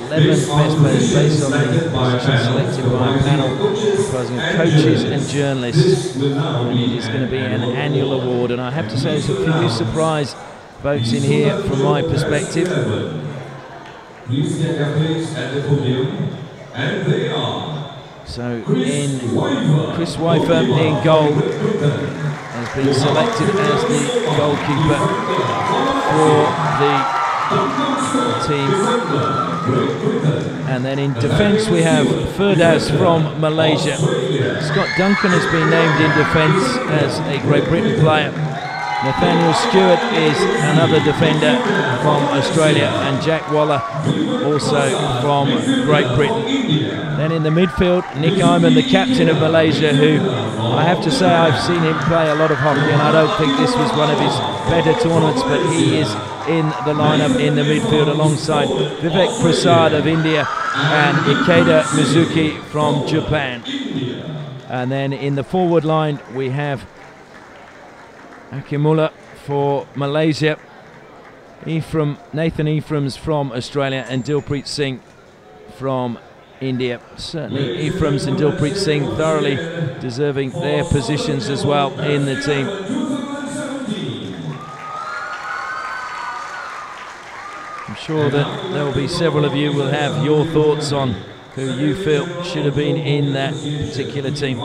Speaker 2: 11 best players based on the positions selected by a panel comprising of coaches and journalists. And it is going to be an annual award. And I have to say there's a few surprise votes in here from my perspective.
Speaker 3: Please get your place at the podium, and they are.
Speaker 2: So in Chris Wyfer in goal has been selected as the goalkeeper for the team. And then in defence we have Firdaus from Malaysia. Scott Duncan has been named in defence as a Great Britain player. Nathaniel Stewart is another defender from Australia, and Jack Waller also from Great Britain. Then in the midfield, Nick Iman, the captain of Malaysia, who I have to say I've seen him play a lot of hockey, and I don't think this was one of his better tournaments, but he is in the lineup in the midfield alongside Vivek Prasad of India and Ikeda Mizuki from Japan. And then in the forward line we have Akimullah for Malaysia, Nathan Ephraim's from Australia, and Dilpreet Singh from India. Certainly Ephraim's and Dilpreet Singh thoroughly deserving their positions as well in the team. I'm sure that there will be several of you will have your thoughts on who you feel should have been in that particular team.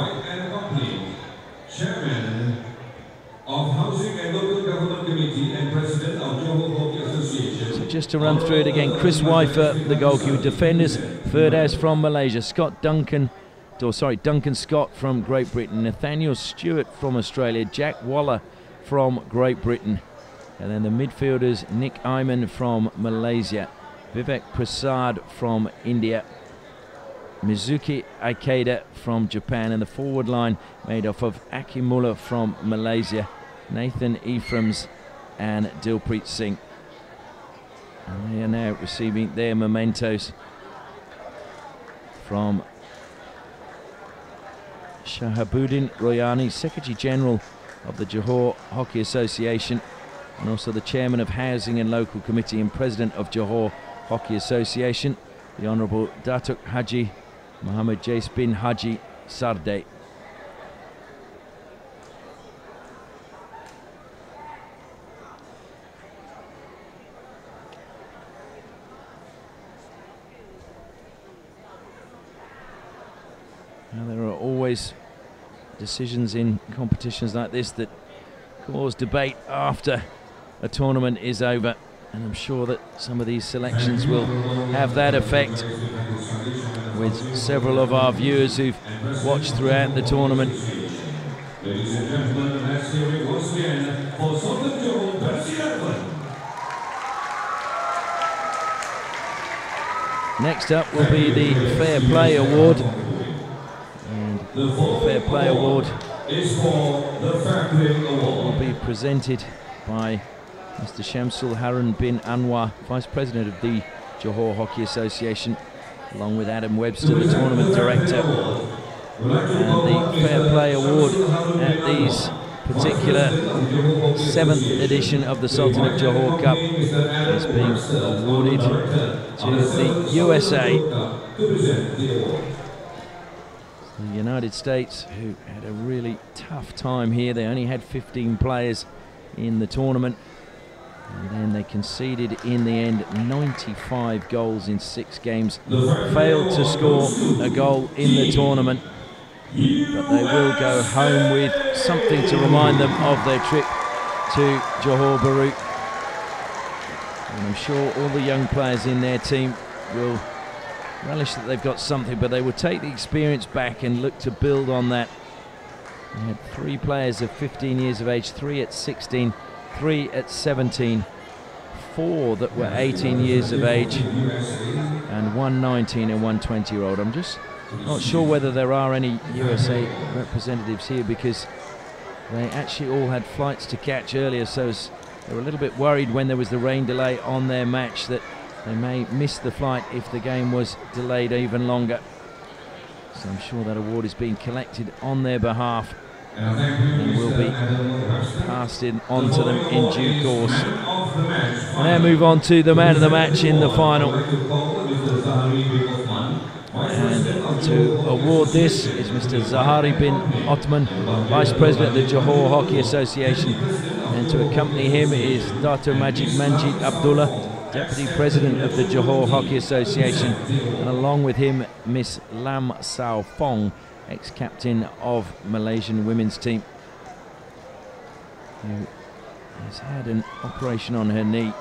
Speaker 3: Chairman of Housing and Local Government Committee and President of Johor Hockey Association.
Speaker 2: So just to run through it again, Chris Weifer, the goalkeeper. Defenders, Ferdas from Malaysia, Duncan Scott from Great Britain, Nathaniel Stewart from Australia, Jack Waller from Great Britain. And then the midfielders, Nick Iman from Malaysia, Vivek Prasad from India, Mizuki Ikeda from Japan, and the forward line made up of Akimullah from Malaysia, Nathan Ephraim's and Dilpreet Singh. And they are now receiving their mementos from Shahabuddin Royani, Secretary General of the Johor Hockey Association, and also the Chairman of Housing and Local Committee and President of Johor Hockey Association, the Honourable Datuk Haji Muhammad Jais bin Haji Sarde. Now, there are always decisions in competitions like this that cause debate after a tournament is over, and I'm sure that some of these selections will have that effect with several of our viewers who've watched throughout the tournament.
Speaker 3: Ladies and gentlemen, let's hear it once again for Sultan Johor Persib.
Speaker 2: Next up will be the Fair Play Award. And the Fair Play Award
Speaker 3: is for the Fair Play Award.
Speaker 2: Will be presented by Mr. Shamsul Harun bin Anwar, Vice President of the Johor Hockey Association, along with Adam Webster, the Tournament Director. And the Fair Play Award at these particular 7th edition of the Sultan of Johor Cup is being awarded to the USA. The United States, who had a really tough time here. They only had 15 players in the tournament, and then they conceded in the end 95 goals in 6 games. Failed to score a goal in the tournament, but they will go home with something to remind them of their trip to Johor Bahru. And I'm sure all the young players in their team will relish that they've got something, but they will take the experience back and look to build on that. They had 3 players of 15 years of age, 3 at 16, 3 at 17, 4 that were 18 years of age, and 1 19 and 1 20-year-old. I'm just not sure whether there are any USA representatives here, because they actually all had flights to catch earlier, so they were a little bit worried when there was the rain delay on their match that they may miss the flight if the game was delayed even longer. So I'm sure that award is being collected on their behalf and will be passed on to them in due course. And now move on to the man of the match in the final. And to award this is Mr. Zahari bin Othman, Vice President of the Johor Hockey Association, and to accompany him is Dato Majid Manjid Abdullah, Deputy President of the Johor Hockey Association, and along with him Miss Lam Sao Fong, ex-captain of Malaysian women's team, who has had an operation on her knee,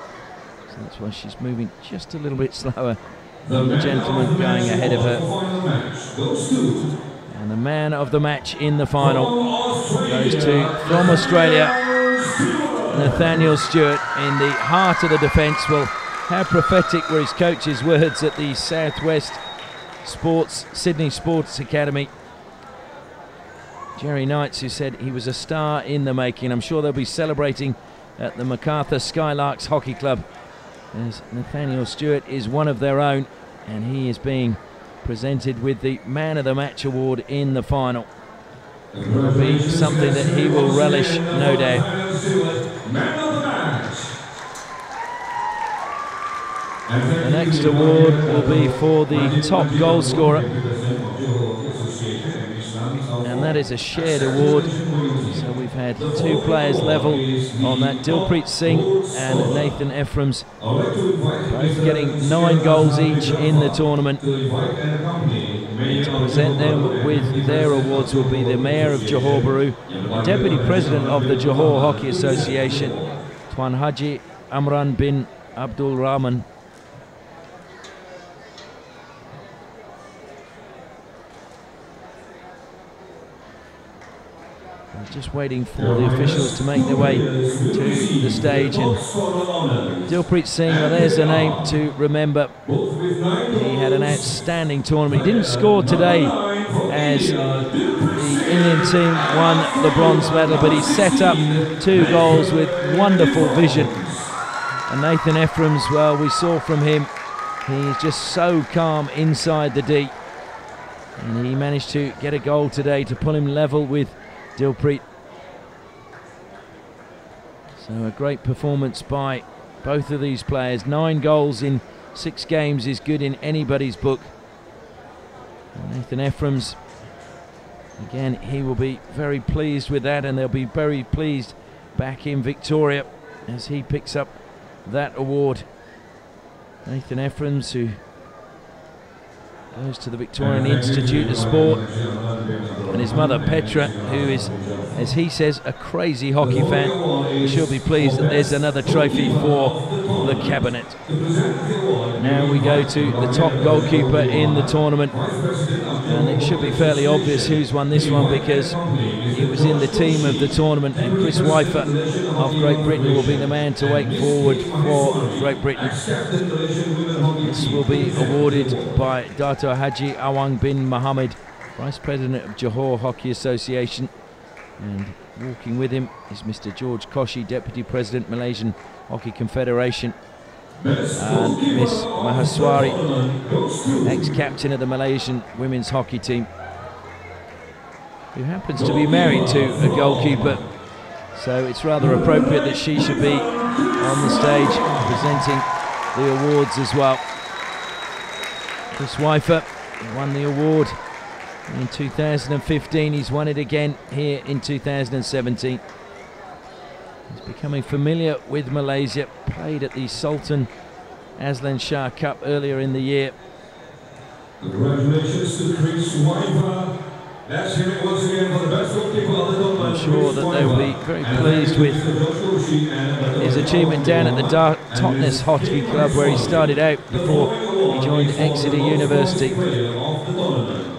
Speaker 2: so that's why she's moving just a little bit slower than the gentleman going ahead of her. And the man of the match in the final goes to, from Australia, Nathaniel Stewart in the heart of the defence. Well, how prophetic were his coach's words at the Southwest Sydney Sports Academy. Jerry Knights, who said he was a star in the making. I'm sure they'll be celebrating at the MacArthur Skylarks Hockey Club, as Nathaniel Stewart is one of their own, and he is being presented with the Man of the Match award in the final. It will be something that he will relish, no doubt. The next award will be for the top goal scorer, and that is a shared award. So we've had two players level on that, Dilpreet Singh and Nathan Ephraim's, both getting 9 goals each in the tournament. And to present them with their awards will be the Mayor of Johor Bahru, Deputy President of the Johor Hockey Association, Tuan Haji Amran bin Abdul Rahman. Just waiting for the officials to make their way to the stage. And Dilpreet Singh, well, there's a name to remember. He had an outstanding tournament. He didn't score today as the Indian team won the bronze medal, but he set up 2 goals with wonderful vision. And Nathan Ephraim's, well, we saw from him, he's just so calm inside the D. And he managed to get a goal today to pull him level with Dilpreet. So a great performance by both of these players. 9 goals in 6 games is good in anybody's book. And Nathan Ephraim's, again, he will be very pleased with that, and they'll be very pleased back in Victoria as he picks up that award. Nathan Ephraim's, who goes to the Victorian Institute of Sport, and his mother Petra, who is, as he says, a crazy hockey fan. She'll be pleased that there's another trophy for the cabinet. Now we go to the top goalkeeper in the tournament, and it should be fairly obvious who's won this one because he was in the team of the tournament, and Chris Weifer of Great Britain will be the man to wake forward for Great Britain. This will be awarded by Dato Haji Awang bin Mohammed, Vice President of Johor Hockey Association, and walking with him is Mr. George Koshi, Deputy President, Malaysian Hockey Confederation, and Miss Mahaswari, ex-captain of the Malaysian women's hockey team, who happens to be married to a goalkeeper, so it's rather appropriate that she should be on the stage presenting the awards as well. Chris Weifer won the award in 2015. He's won it again here in 2017. He's becoming familiar with Malaysia. Played at the Sultan Aslan Shah Cup earlier in the year.
Speaker 3: Congratulations to Chris Weifer.
Speaker 2: I'm sure that they will be very pleased with his achievement down at the Totnes Hockey Club, where he started out before he joined Exeter University. We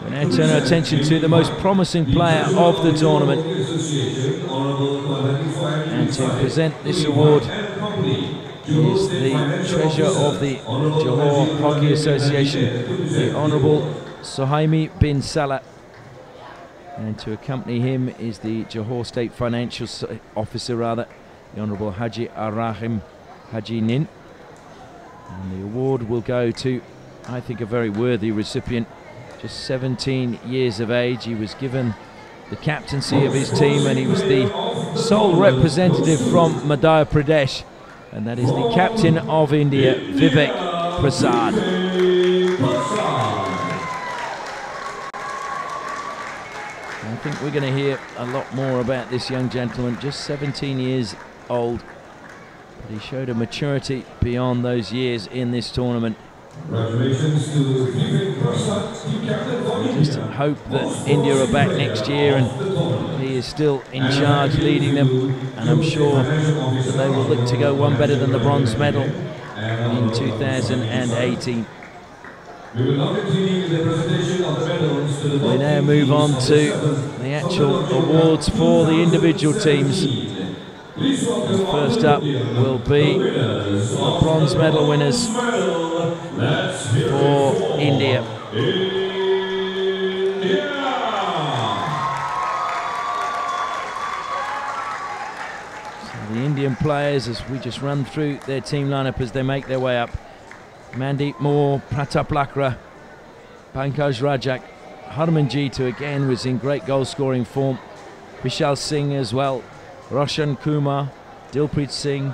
Speaker 2: now turn our attention to the most promising player of the tournament, and to present this award is the treasurer of the Johor Hockey Association, the Honourable Suhaimi bin Salah. And to accompany him is the Johor State Financial Officer, the Honourable Haji Arahim Haji Nin. And the award will go to, I think, a very worthy recipient. Just 17 years of age. He was given the captaincy of his team, and he was the sole representative from Madhya Pradesh. And that is the captain of India, Vivek Prasad. I think we're going to hear a lot more about this young gentleman, just 17 years old, but he showed a maturity beyond those years in this tournament.
Speaker 3: Congratulations to Vivek Prasad.
Speaker 2: We just hope that India are back next year and he is still in charge, leading them, and I'm sure that they will look to go one better than the bronze medal in 2018.
Speaker 3: We will now continue the presentation of the medals to the
Speaker 2: We now move on to the actual awards for the individual teams. First up will be the bronze medal winners for India. So the Indian players, as we just run through their team lineup as they make their way up: Mandeep Moore, Pratap Lakra, Pankaj Rajak, Harmanjeet, who again was in great goal scoring form, Vishal Singh as well, Roshan Kumar, Dilpreet Singh,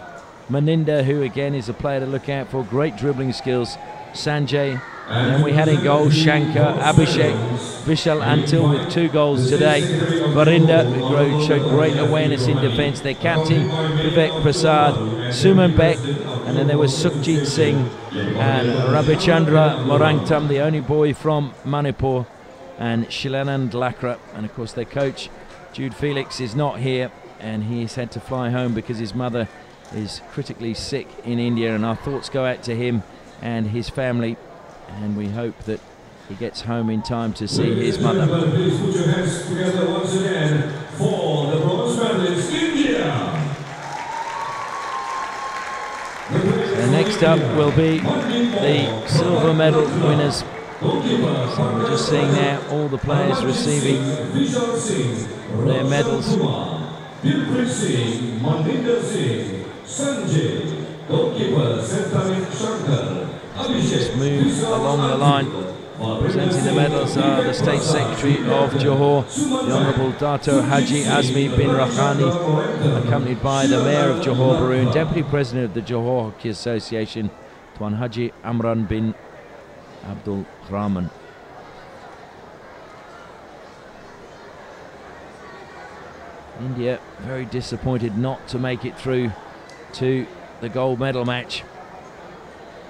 Speaker 2: Maninder, who again is a player to look out for, great dribbling skills, Sanjay, and then we had in goal Shankar, Abhishek, Vishal Antil with 2 goals today, Varinder, who showed great awareness in defence, their captain Vivek Prasad, Suman Beck, and then there was Sukhjit Singh and Rabichandra Morangtam, the only boy from Manipur, and Shilanand Lakra, and of course their coach Jude Felix is not here, and he's had to fly home because his mother is critically sick in India, and our thoughts go out to him and his family, and we hope that he gets home in time to see his mother.
Speaker 3: Please put your hands together once again for the bronze medalist, India.
Speaker 2: So next up will be the silver medal winners. So we're just seeing now all the players receiving their medals.
Speaker 3: Dilpreet Singh, Maninder Singh, Sanjay, goalkeeper Sultan Shankar,
Speaker 2: Just move along the line. Presenting the medals are the State Secretary of Johor, the Honourable Dato Haji Azmi bin Rahani, accompanied by the Mayor of Johor Bahru and Deputy President of the Johor Hockey Association, Tuan Haji Amran bin Abdul Rahman. India very disappointed not to make it through to the gold medal match.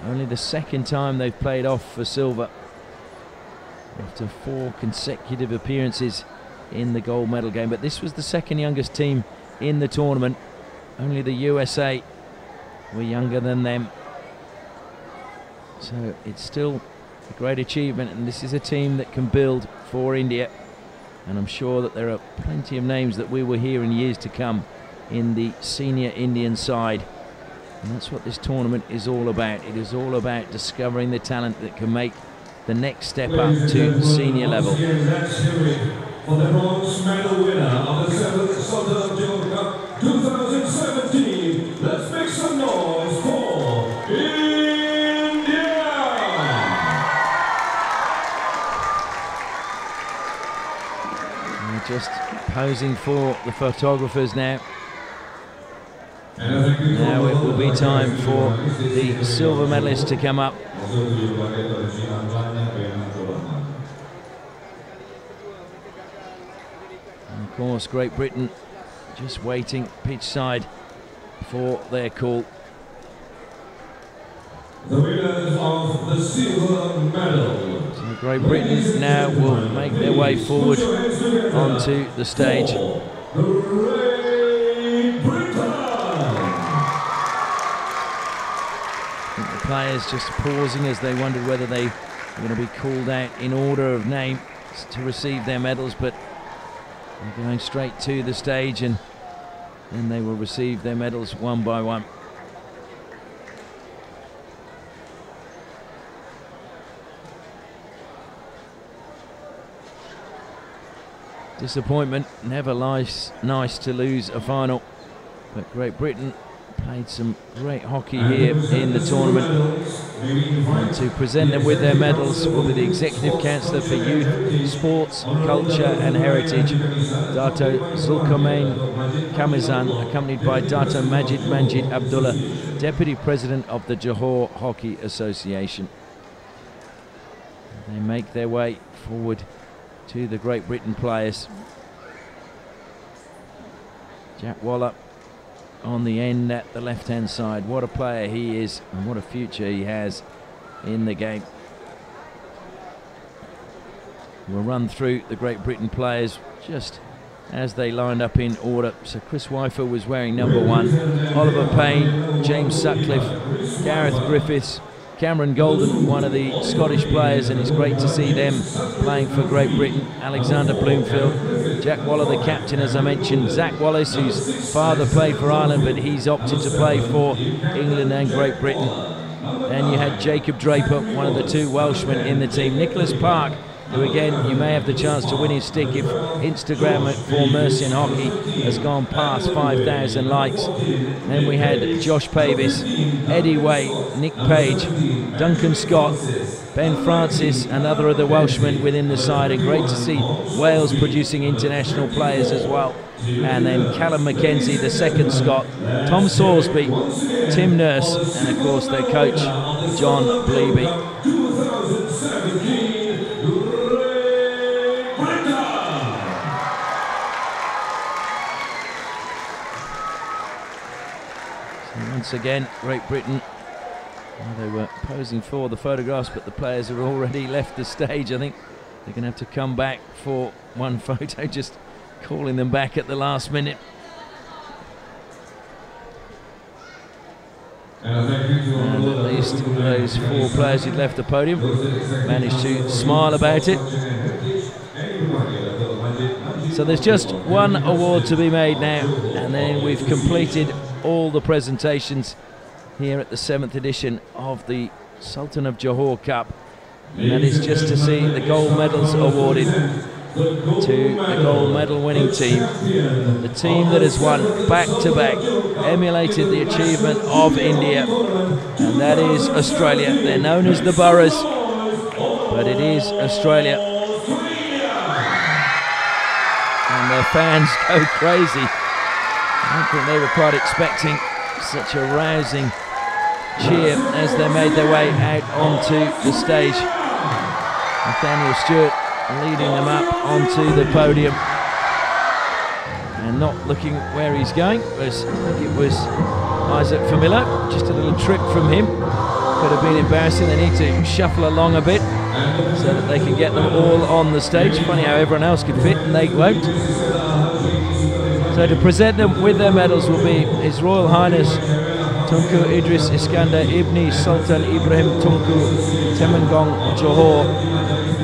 Speaker 2: Only the second time they've played off for silver after 4 consecutive appearances in the gold medal game. But this was the second youngest team in the tournament. Only the USA were younger than them. So it's still a great achievement, and this is a team that can build for India. And I'm sure that there are plenty of names that we will hear in years to come in the senior Indian side. And that's what this tournament is all about. It is all about discovering the talent that can make the next step up to senior level.
Speaker 3: For the bronze medal winner of the 7th Sultan of Johor Cup 2017, let's make some noise for India!
Speaker 2: They're just posing for the photographers now. Now it will be time for the silver medalists to come up. And of course, Great Britain just waiting pitch side for their call.
Speaker 3: The winners of the silver medal.
Speaker 2: So Great Britain now will make their way forward onto the stage. Players just pausing as they wondered whether they were going to be called out in order of name to receive their medals, but they're going straight to the stage, and then they will receive their medals one by one. Disappointment, never nice to lose a final, but Great Britain played some great hockey here in the tournament. And to present them with their medals will be the Executive Councillor for Youth, Sports, Culture and Heritage, Dato Zulkarnain Kamizan, accompanied by Dato Majid Abdullah, Deputy President of the Johor Hockey Association. They make their way forward to the Great Britain players. Jack Waller on the end at the left-hand side. What a player he is, and what a future he has in the game. We'll run through the Great Britain players just as they lined up in order. So Chris Wyfer was wearing number 1, Oliver Payne, James Sutcliffe, Gareth Griffiths, Cameron Golden, one of the Scottish players, and it's great to see them playing for Great Britain. Alexander Bloomfield, Jack Waller, the captain, as I mentioned. Zach Wallace, whose father played for Ireland, but he's opted to play for England and Great Britain. And you had Jacob Draper, one of the two Welshmen in the team. Nicholas Park, who again, you may have the chance to win his stick if Instagram for Mercian Hockey has gone past 5,000 likes. Then we had Josh Pavis, Eddie Way, Nick Page, Duncan Scott, Ben Francis, another of the Welshmen within the side, and great to see Wales producing international players as well. And then Callum McKenzie, the second Scot, Tom Sorsby, Tim Nurse, and of course their coach, John Bleeby. Once again, Great Britain, they were posing for the photographs, but the players have already left the stage. I think they're going to have to come back for one photo, just calling them back at the last minute. And at least those four players who'd left the podium managed to smile about it. So there's just one award to be made now, and then we've completed all the presentations here at the 7th edition of the Sultan of Johor Cup, and that is just to see the gold medals awarded to the gold medal winning team, the team that has won back-to-back, emulated the achievement of India, and that is Australia. They're known as the Boroughs, but it is Australia, and their fans go crazy. I don't think they were quite expecting such a rousing cheer as they made their way out onto the stage. Nathaniel Stewart leading them up onto the podium and not looking where he's going. I think it was Isaac Famillo, just a little trip from him. Could have been embarrassing. They need to shuffle along a bit so that they can get them all on the stage. Funny how everyone else could fit and they won't. So to present them with their medals will be His Royal Highness Tunku Idris Iskandar Ibni Sultan Ibrahim Tunku Temangong Johor,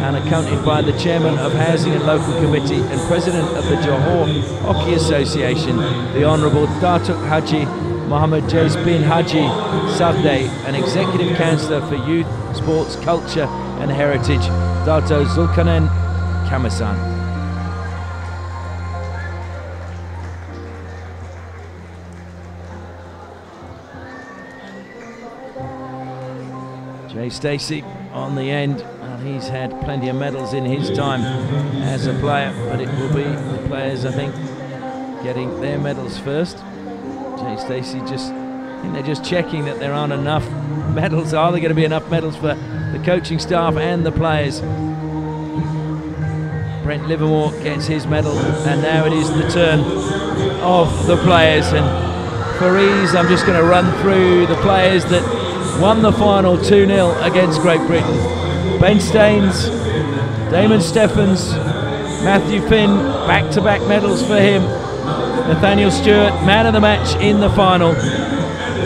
Speaker 2: and accompanied by the Chairman of Housing and Local Committee and President of the Johor Hockey Association, the Honourable Datuk Haji Muhammad Jais bin Haji Sabde, and Executive Councillor for Youth, Sports, Culture and Heritage, Dato Zulkarnain Kamasan. Jay Stacey on the end. Well, he's had plenty of medals in his time as a player, but it will be the players, I think, getting their medals first. Jay Stacey I think they're just checking that there aren't enough medals. Are there going to be enough medals for the coaching staff and the players? Brent Livermore gets his medal, and now it is the turn of the players. And for ease, I'm just going to run through the players that won the final 2-0 against Great Britain. Ben Staines, Damon Stephens, Matthew Finn, back-to-back medals for him. Nathaniel Stewart, man of the match in the final.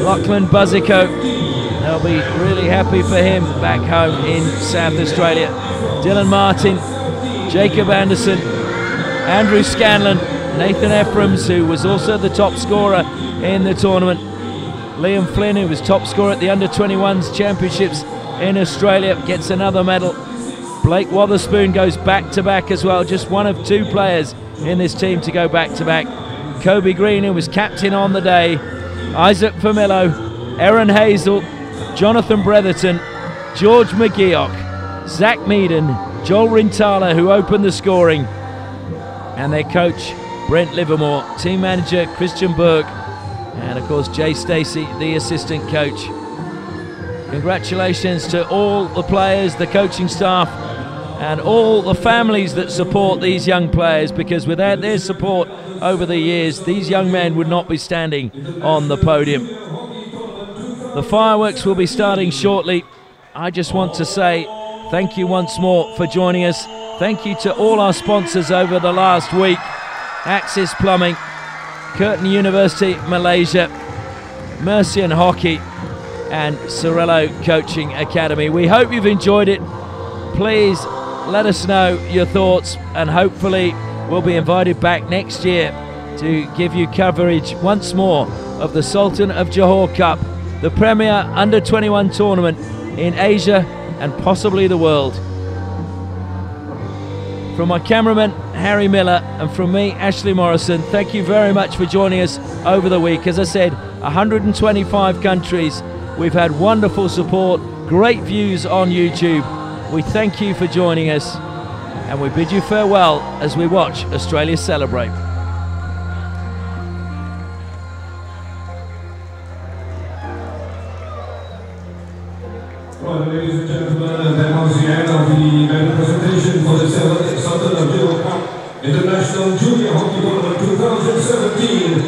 Speaker 2: Lachlan Buzzico, they'll be really happy for him back home in South Australia. Dylan Martin, Jacob Anderson, Andrew Scanlon, Nathan Ephraim's, who was also the top scorer in the tournament. Liam Flynn, who was top scorer at the Under-21s Championships in Australia, gets another medal. Blake Wotherspoon goes back-to-back as well, just one of two players in this team to go back-to-back. Kobe Green, who was captain on the day, Isaac Famillo, Aaron Hazel, Jonathan Bretherton, George McGeoch, Zach Meaden, Joel Rintala, who opened the scoring, and their coach, Brent Livermore, team manager, Christian Burke, and of course Jay Stacey, the assistant coach. Congratulations to all the players, the coaching staff, and all the families that support these young players, because without their support over the years, these young men would not be standing on the podium. The fireworks will be starting shortly. I just want to say thank you once more for joining us. Thank you to all our sponsors over the last week: Axis Plumbing, Curtin University Malaysia, Mercian Hockey, and Sorello Coaching Academy. We hope you've enjoyed it. Please let us know your thoughts, and hopefully we'll be invited back next year to give you coverage once more of the Sultan of Johor Cup, the premier under-21 tournament in Asia and possibly the world. From my cameraman Harry Miller and from me, Ashley Morrison, thank you very much for joining us over the week. As I said, 125 countries. We've had wonderful support, great views on YouTube. We thank you for joining us, and we bid you farewell as we watch Australia celebrate.
Speaker 3: Well, ladies and gentlemen, that was the end of the medal presentation for the Sultan of Johor Cup International Junior Hockey Tournament 2017.